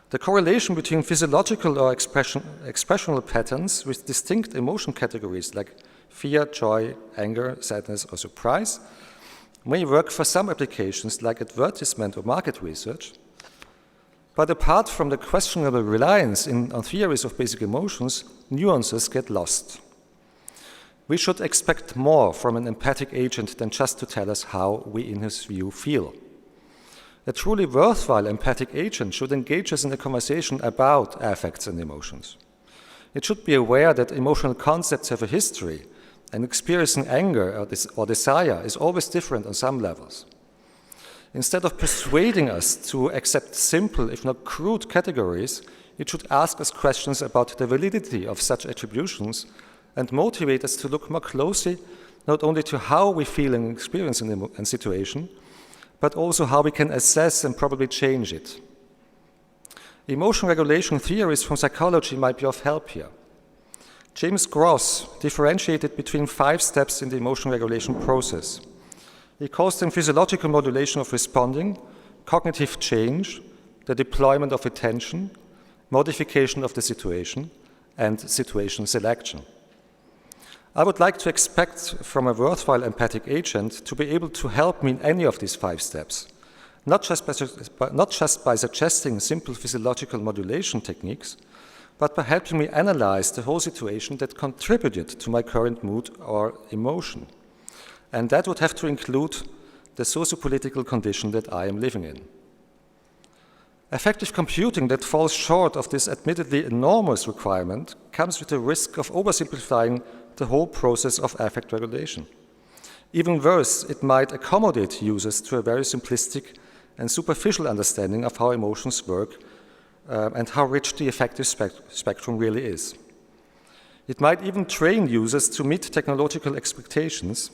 The correlation between physiological or expressional patterns with distinct emotion categories like fear, joy, anger, sadness, or surprise may work for some applications like advertisement or market research, but apart from the questionable reliance on theories of basic emotions, nuances get lost. We should expect more from an empathic agent than just to tell us how we, in his view, feel. A truly worthwhile empathic agent should engage us in a conversation about affects and emotions. It should be aware that emotional concepts have a history, and experiencing anger or desire is always different on some levels. Instead of persuading us to accept simple, if not crude categories, it should ask us questions about the validity of such attributions and motivate us to look more closely not only to how we feel and experience a situation, but also how we can assess and probably change it. Emotion regulation theories from psychology might be of help here. James Gross differentiated between 5 steps in the emotion regulation process. He calls them physiological modulation of responding, cognitive change, the deployment of attention, modification of the situation, and situation selection. I would like to expect from a worthwhile empathic agent to be able to help me in any of these 5 steps, not just by suggesting simple physiological modulation techniques, but by helping me analyze the whole situation that contributed to my current mood or emotion. And that would have to include the socio-political condition that I am living in. Affective computing that falls short of this admittedly enormous requirement comes with the risk of oversimplifying the whole process of affect regulation. Even worse, it might accommodate users to a very simplistic and superficial understanding of how emotions work and how rich the affective spectrum really is. It might even train users to meet technological expectations.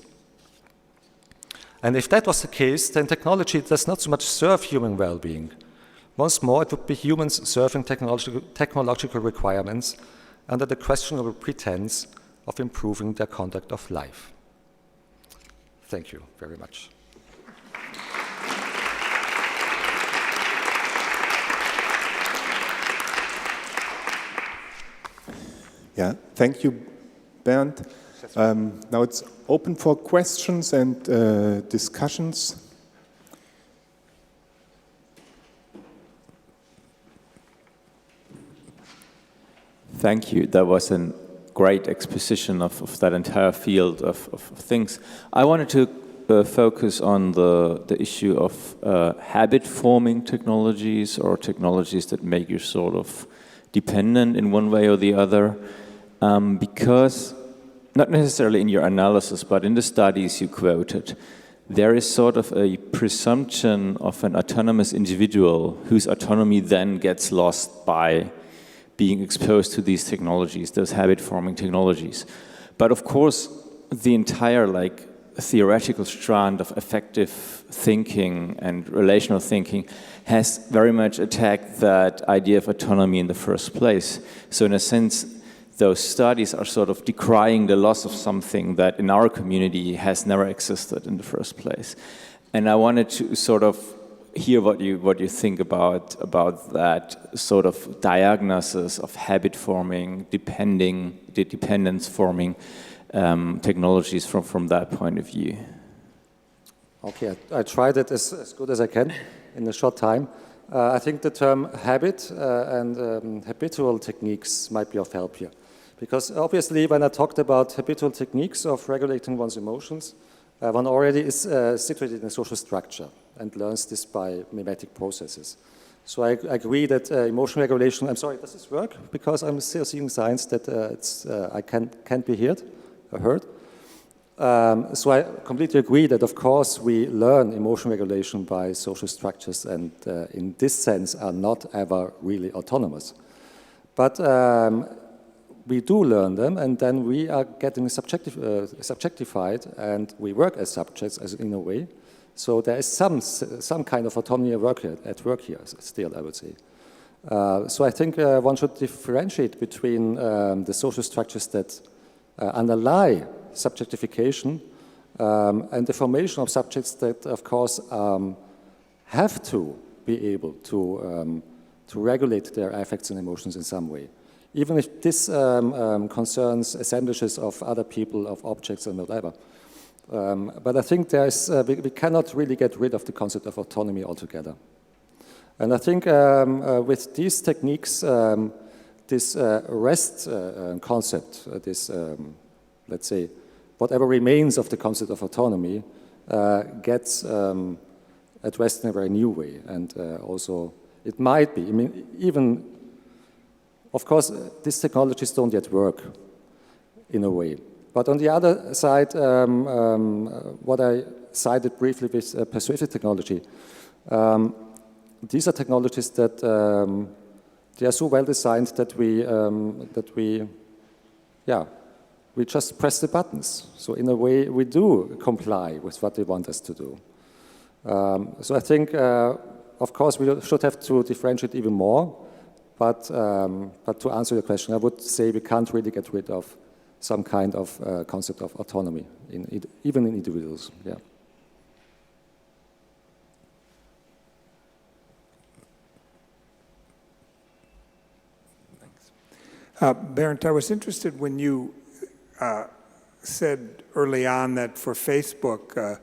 And if that was the case, then technology does not so much serve human well-being. Once more, it would be humans serving technological requirements under the questionable pretense of improving their conduct of life. Thank you very much. Yeah, thank you, Bernd. Now it's open for questions and discussions. Thank you. That was a great exposition of that entire field of things. I wanted to focus on the issue of habit-forming technologies, or technologies that make you sort of dependent in one way or the other, because, not necessarily in your analysis, but in the studies you quoted, there is sort of a presumption of an autonomous individual whose autonomy then gets lost by being exposed to these technologies, those habit-forming technologies. But of course, the entire theoretical strand of affective thinking and relational thinking has very much attacked that idea of autonomy in the first place. So in a sense, those studies are sort of decrying the loss of something that in our community has never existed in the first place. And I wanted to sort of hear what you think about that sort of diagnosis of habit forming, dependence forming technologies from that point of view. Okay, I tried it as good as I can in a short time. I think the term habit and habitual techniques might be of help here. Because obviously when I talked about habitual techniques of regulating one's emotions, one already is situated in a social structure and learns this by mimetic processes. So I agree that emotion regulation, I'm sorry, does this work? Because I'm still seeing signs that I can't be heard. So I completely agree that, of course, we learn emotion regulation by social structures and in this sense are not ever really autonomous. But we do learn them, and then we are getting subjectified, and we work as subjects in a way. So there is some kind of autonomy at work here still, I would say. So I think one should differentiate between the social structures that underlie subjectification and the formation of subjects that, of course, have to be able to regulate their affects and emotions in some way. Even if this concerns assemblages of other people, of objects and whatever. But I think we cannot really get rid of the concept of autonomy altogether. And I think with these techniques, this rest concept, this, let's say, whatever remains of the concept of autonomy gets addressed in a very new way. And also, it might be, I mean, even, of course, these technologies don't yet work in a way. But on the other side, what I cited briefly with persuasive technology, these are technologies that they are so well designed that we just press the buttons. So in a way, we do comply with what they want us to do. So I think, of course, we should have to differentiate even more. But to answer your question, I would say we can't really get rid of some kind of concept of autonomy, even in individuals. Yeah. Thanks. Bernd, I was interested when you said early on that for Facebook,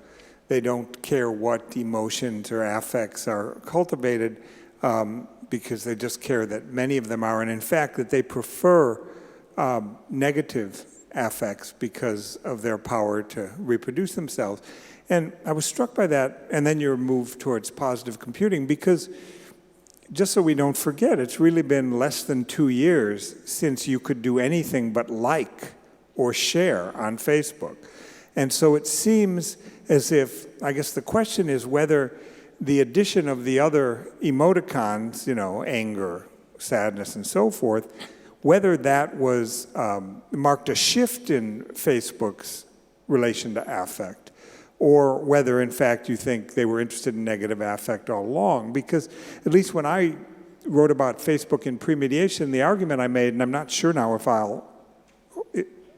they don't care what emotions or affects are cultivated because they just care that many of them are, and in fact that they prefer negative affects because of their power to reproduce themselves. And I was struck by that, and then your move towards positive computing, because just so we don't forget, it's really been less than 2 years since you could do anything but like or share on Facebook. And so it seems as if, I guess the question is whether the addition of the other emoticons, you know, anger, sadness, and so forth, whether that was marked a shift in Facebook's relation to affect, or whether, in fact, you think they were interested in negative affect all along. Because at least when I wrote about Facebook in premediation, the argument I made, and I'm not sure now if I'll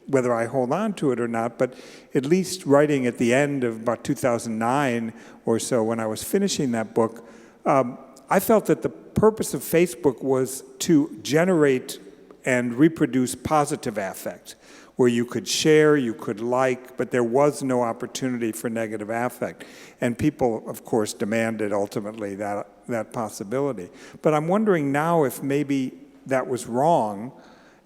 whether I hold on to it or not, but at least writing at the end of about 2009 or so when I was finishing that book, I felt that the purpose of Facebook was to generate and reproduce positive affect, where you could share, you could like, but there was no opportunity for negative affect. And people, of course, demanded ultimately that possibility. But I'm wondering now if maybe that was wrong,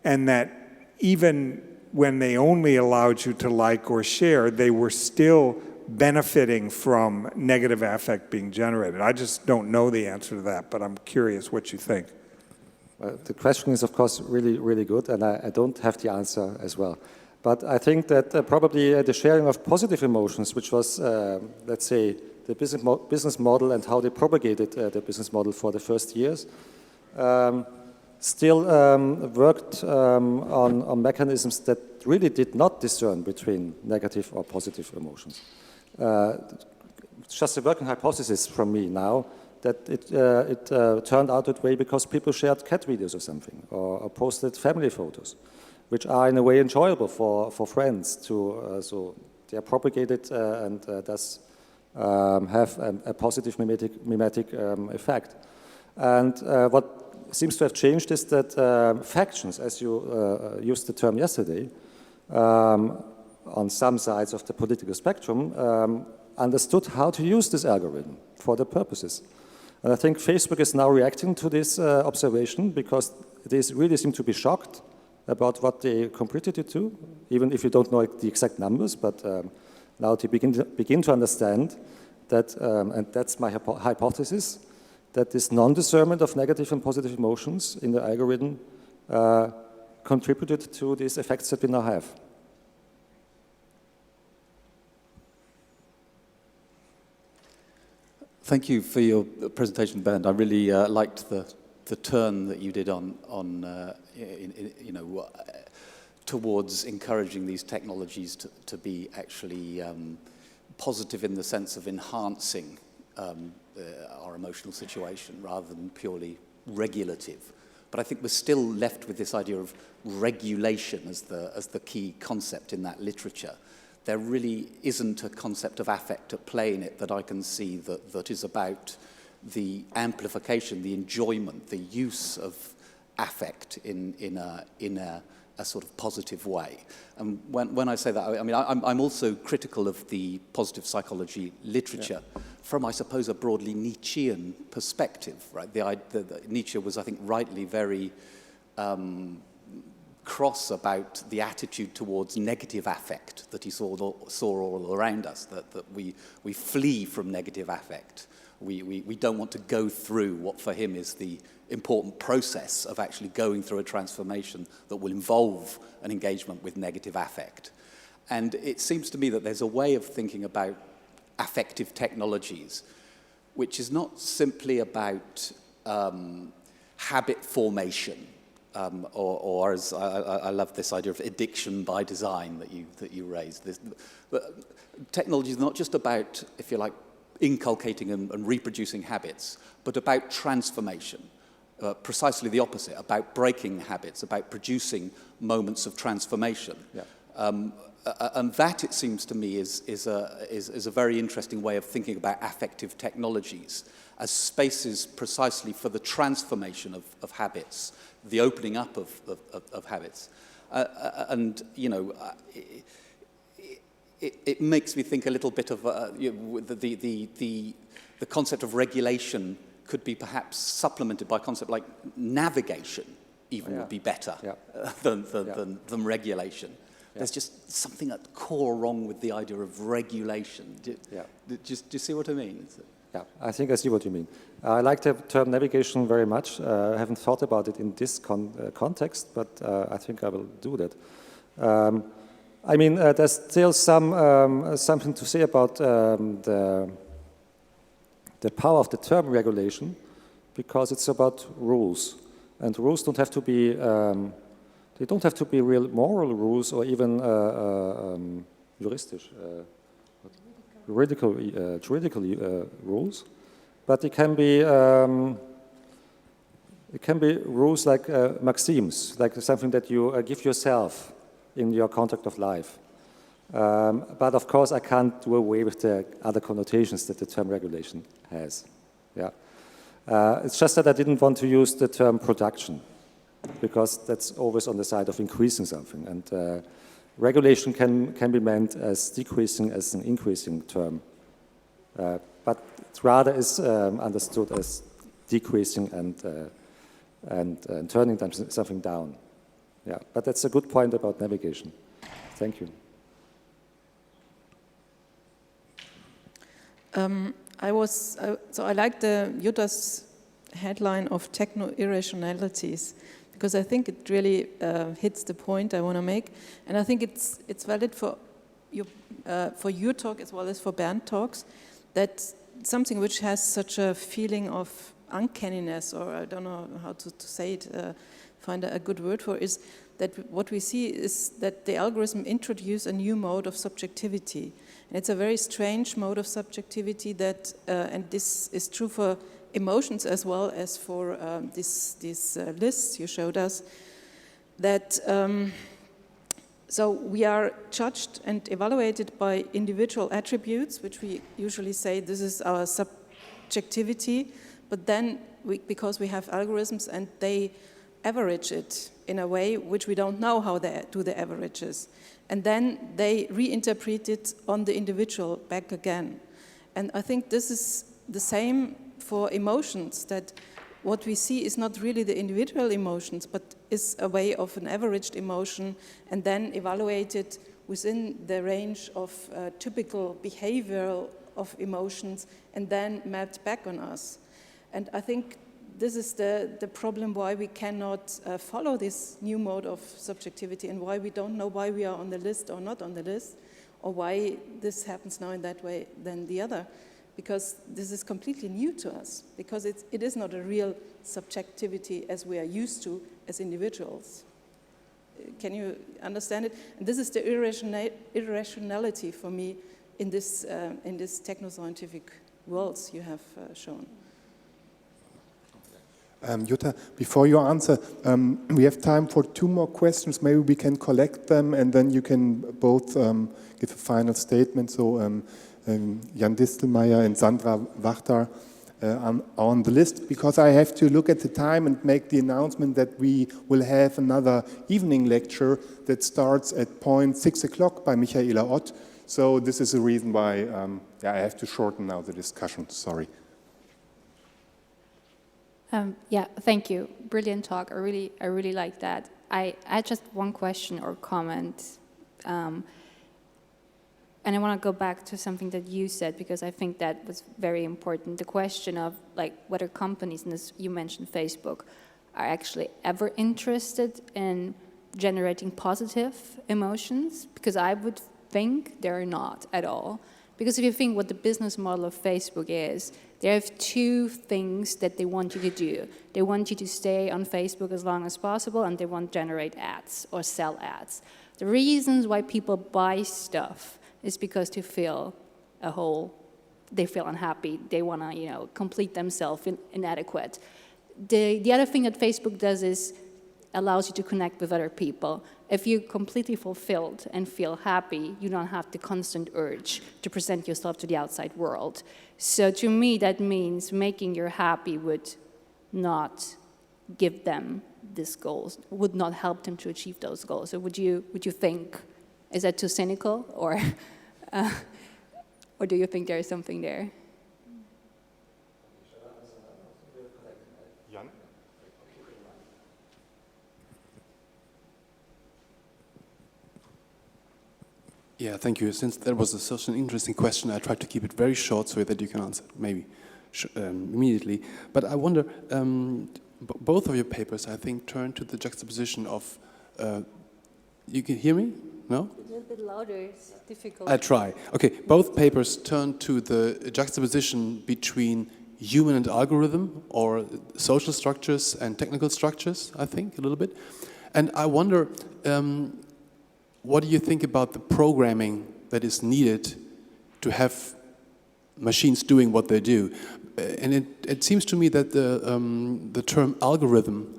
and that even when they only allowed you to like or share, they were still benefiting from negative affect being generated. I just don't know the answer to that, but I'm curious what you think. The question is, of course, really, really good, and I don't have the answer as well. But I think that probably the sharing of positive emotions, which was, let's say, the business model and how they propagated the business model for the first years, still worked on mechanisms that really did not discern between negative or positive emotions. It's just a working hypothesis from me now that it turned out that way because people shared cat videos or something, or posted family photos, which are in a way enjoyable for friends to, so they are propagated and thus have a positive mimetic effect. And what seems to have changed is that factions, as you used the term yesterday, on some sides of the political spectrum, understood how to use this algorithm for their purposes. And I think Facebook is now reacting to this observation because they really seem to be shocked about what they completed it to, even if you don't know the exact numbers, but now they begin to understand that, and that's my hypothesis, that this non-discernment of negative and positive emotions in the algorithm contributed to these effects that we now have. Thank you for your presentation, Bernd. I really liked the turn that you did on towards encouraging these technologies to be actually positive in the sense of enhancing our emotional situation rather than purely regulative. But I think we're still left with this idea of regulation as the key concept in that literature. There really isn't a concept of affect at play in it that I can see that is about the amplification, the enjoyment, the use of affect in a sort of positive way. And when I say that, I mean, I'm also critical of the positive psychology literature from, I suppose, a broadly Nietzschean perspective, right? Nietzsche was, I think, rightly very cross about the attitude towards negative affect that he saw all around us, that we flee from negative affect. We don't want to go through what for him is the important process of actually going through a transformation that will involve an engagement with negative affect. And it seems to me that there's a way of thinking about affective technologies which is not simply about habit formation, or as I love this idea of addiction by design that you raised. But technology is not just about, if you like, inculcating and reproducing habits, but about transformation. Precisely the opposite, about breaking habits, about producing moments of transformation. Yeah. And that, it seems to me, is a very interesting way of thinking about affective technologies as spaces precisely for the transformation of habits, the opening up of habits. And, you know, it makes me think a little bit of the concept of regulation could be perhaps supplemented by a concept like navigation even would be better than regulation. Yeah. There's just something at core wrong with the idea of regulation. Do you see what I mean? Yeah, I think I see what you mean. I like the term navigation very much. I haven't thought about it in this context, but I think I will do that. I mean, there's still something to say about the power of the term regulation, because it's about rules, and rules don't have to be they don't have to be real moral rules or even juridical rules, but it can be rules like maxims, like something that you give yourself in your context of life. But of course, I can't do away with the other connotations that the term regulation has. Yeah. It's just that I didn't want to use the term production, because that's always on the side of increasing something. And regulation can be meant as decreasing as an increasing term. But it rather is understood as decreasing and turning something down. Yeah, but that's a good point about navigation. Thank you. I like the Jutta's headline of techno-irrationalities, because I think it really hits the point I want to make, and I think it's valid for your talk as well as for Bernd talks, that something which has such a feeling of uncanniness, or I don't know how to say it, find a good word for, is that what we see is that the algorithm introduces a new mode of subjectivity. And it's a very strange mode of subjectivity that, and this is true for emotions as well as for these lists you showed us, that so we are judged and evaluated by individual attributes, which we usually say this is our subjectivity, but then because we have algorithms and they average it in a way which we don't know how they do the averages. And then they reinterpret it on the individual back again. And I think this is the same for emotions, that what we see is not really the individual emotions, but is a way of an averaged emotion and then evaluated within the range of typical behavioral of emotions and then mapped back on us. And I think this is the problem why we cannot follow this new mode of subjectivity and why we don't know why we are on the list or not on the list, or why this happens now in that way than the other. Because this is completely new to us, because it is not a real subjectivity as we are used to as individuals. Can you understand it? And this is the irrationality for me in this techno-scientific worlds you have shown. Jutta, before you answer, we have time for 2 more questions. Maybe we can collect them and then you can both give a final statement. So Jan Distelmeier and Sandra Wachter are on the list, because I have to look at the time and make the announcement that we will have another evening lecture that starts at 6 o'clock by Michaela Ott. So this is the reason why I have to shorten now the discussion. Sorry. Yeah, thank you. Brilliant talk. I really like that. I had just one question or comment, and I want to go back to something that you said, because I think that was very important. The question of like whether companies, and this, you mentioned Facebook, are actually ever interested in generating positive emotions, because I would think they're not at all. Because if you think what the business model of Facebook is, they have 2 things that they want you to do. They want you to stay on Facebook as long as possible, and they want to generate ads or sell ads. The reasons why people buy stuff is because they feel they feel unhappy. They want to, complete themselves inadequate. The other thing that Facebook does is allows you to connect with other people. If you're completely fulfilled and feel happy, you don't have the constant urge to present yourself to the outside world. So to me, that means making you happy would not give them these goals, would not help them to achieve those goals. So would you think, is that too cynical, or do you think there is something there? Yeah, thank you. Since that was such an interesting question, I tried to keep it very short so that you can answer maybe immediately. But I wonder, both of your papers, I think, turn to the juxtaposition of, you can hear me? No? A little bit louder, it's difficult. I try. Okay, both papers turn to the juxtaposition between human and algorithm, or social structures and technical structures, I think, a little bit. And I wonder, what do you think about the programming that is needed to have machines doing what they do? And it seems to me that the term algorithm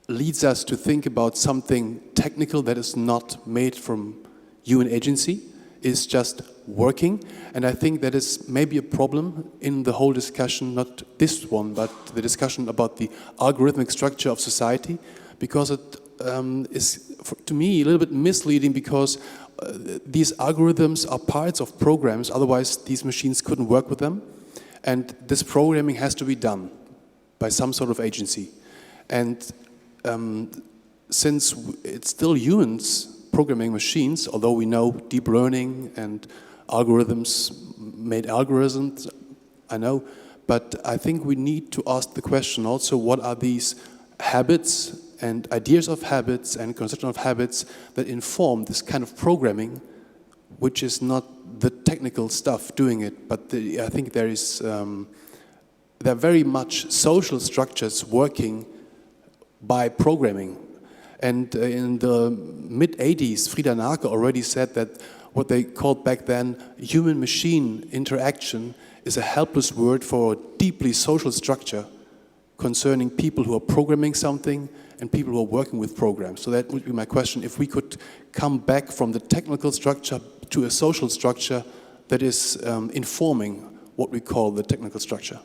leads us to think about something technical that is not made from human agency, is just working. And I think that is maybe a problem in the whole discussion, not this one, but the discussion about the algorithmic structure of society, because it is, to me, a little bit misleading, because these algorithms are parts of programs, otherwise these machines couldn't work with them. And this programming has to be done by some sort of agency. And since it's still humans programming machines, although we know deep learning and algorithms made algorithms, I know, but I think we need to ask the question also, what are these habits and ideas of habits and conception of habits that inform this kind of programming, which is not the technical stuff doing it, but I think there is, there are very much social structures working by programming. And in the mid-80s, Frida Nake already said that what they called back then human-machine interaction is a helpless word for a deeply social structure concerning people who are programming something and people who are working with programs. So that would be my question, if we could come back from the technical structure to a social structure that is informing what we call the technical structure.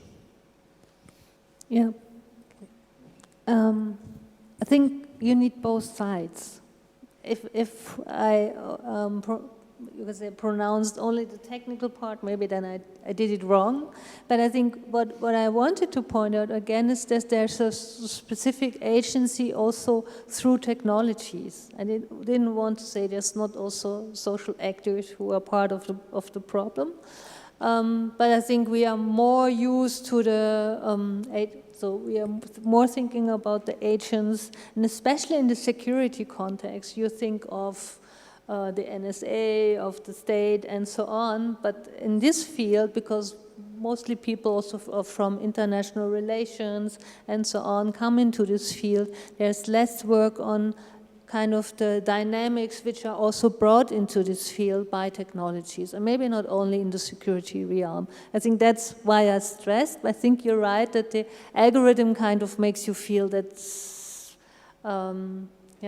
Yeah. I think you need both sides. If I you could say pronounced only the technical part, maybe then I did it wrong. But I think what I wanted to point out again is that there's a specific agency also through technologies. I didn't want to say there's not also social actors who are part of the problem. But I think we are more used to the so we are more thinking about the agents, and especially in the security context, you think of the NSA, of the state, and so on. But in this field, because mostly people also from international relations and so on come into this field, there's less work on kind of the dynamics which are also brought into this field by technologies, and maybe not only in the security realm. I think that's why I stressed. I think you're right that the algorithm kind of makes you feel that's,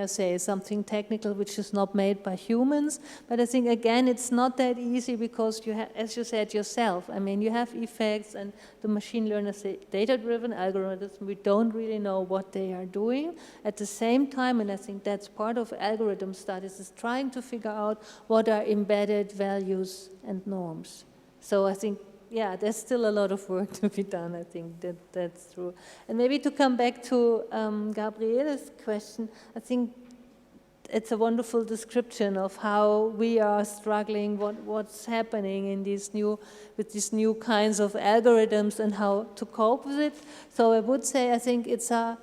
say something technical which is not made by humans. But I think again it's not that easy, because you have, as you said yourself, I mean you have effects, and the machine learners say data-driven algorithms, we don't really know what they are doing. At the same time, and I think that's part of algorithm studies, is trying to figure out what are embedded values and norms. So I think, yeah, there's still a lot of work to be done. I think that's true. And maybe to come back to Gabriele's question, I think it's a wonderful description of how we are struggling, what's happening in with these new kinds of algorithms and how to cope with it. So I would say I think it's a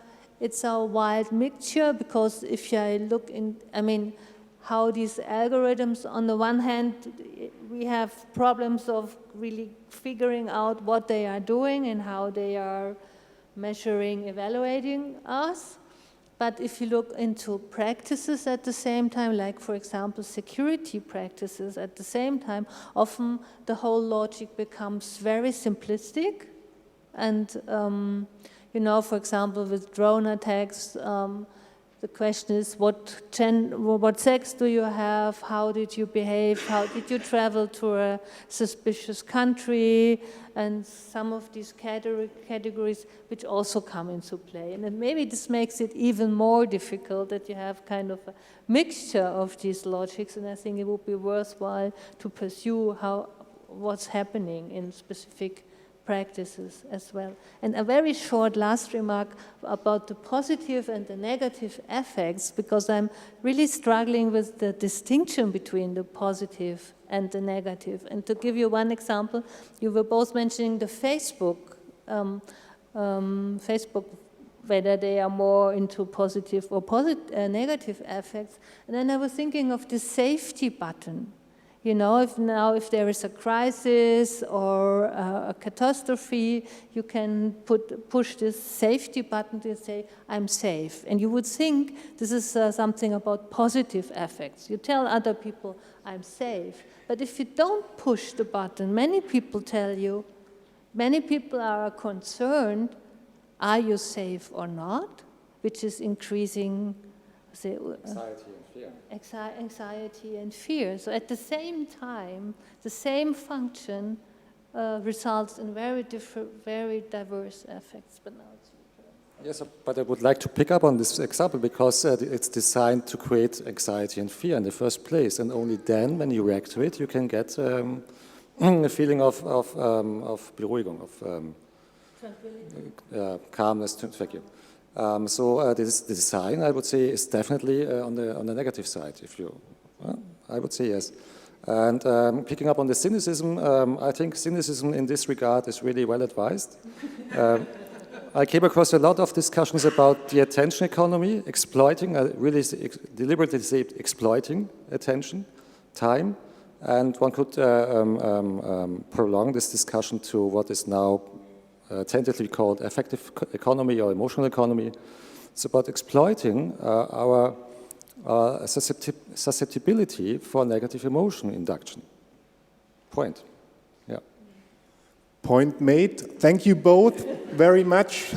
wild mixture, because if I look in, I mean, how these algorithms, on the one hand, we have problems of really figuring out what they are doing and how they are measuring, evaluating us. But if you look into practices at the same time, like for example, security practices at the same time, often the whole logic becomes very simplistic. And, you know, for example, with drone attacks, the question is, what sex do you have? How did you behave? How did you travel to a suspicious country? And some of these categories which also come into play. And then maybe this makes it even more difficult that you have kind of a mixture of these logics. And I think it would be worthwhile to pursue what's happening in specific practices as well. And a very short last remark about the positive and the negative effects, because I'm really struggling with the distinction between the positive and the negative. And to give you one example, you were both mentioning the Facebook, whether they are more into positive or negative effects. And then I was thinking of the safety button. You know, if there is a crisis or a catastrophe, you can push this safety button to say, I'm safe. And you would think this is something about positive effects. You tell other people, I'm safe. But if you don't push the button, many people tell you, many people are concerned, are you safe or not? which is increasing, say, Anxiety and fear. anxiety and fear. So at the same time, the same function results in very different, very diverse effects. But now it's yes, but I would like to pick up on this example because it's designed to create anxiety and fear in the first place, and only then, when you react to it, you can get a feeling of Beruhigung, of calmness. Thank you. So this design, I would say, is definitely on the negative side. If you, I would say yes. And picking up on the cynicism, I think cynicism in this regard is really well advised. I came across a lot of discussions about the attention economy, exploiting, really deliberately say exploiting attention, time, and one could prolong this discussion to what is now tentatively called affective economy or emotional economy. It's about exploiting our susceptibility for negative emotion induction. Point. Yeah. Point made. Thank you both very much.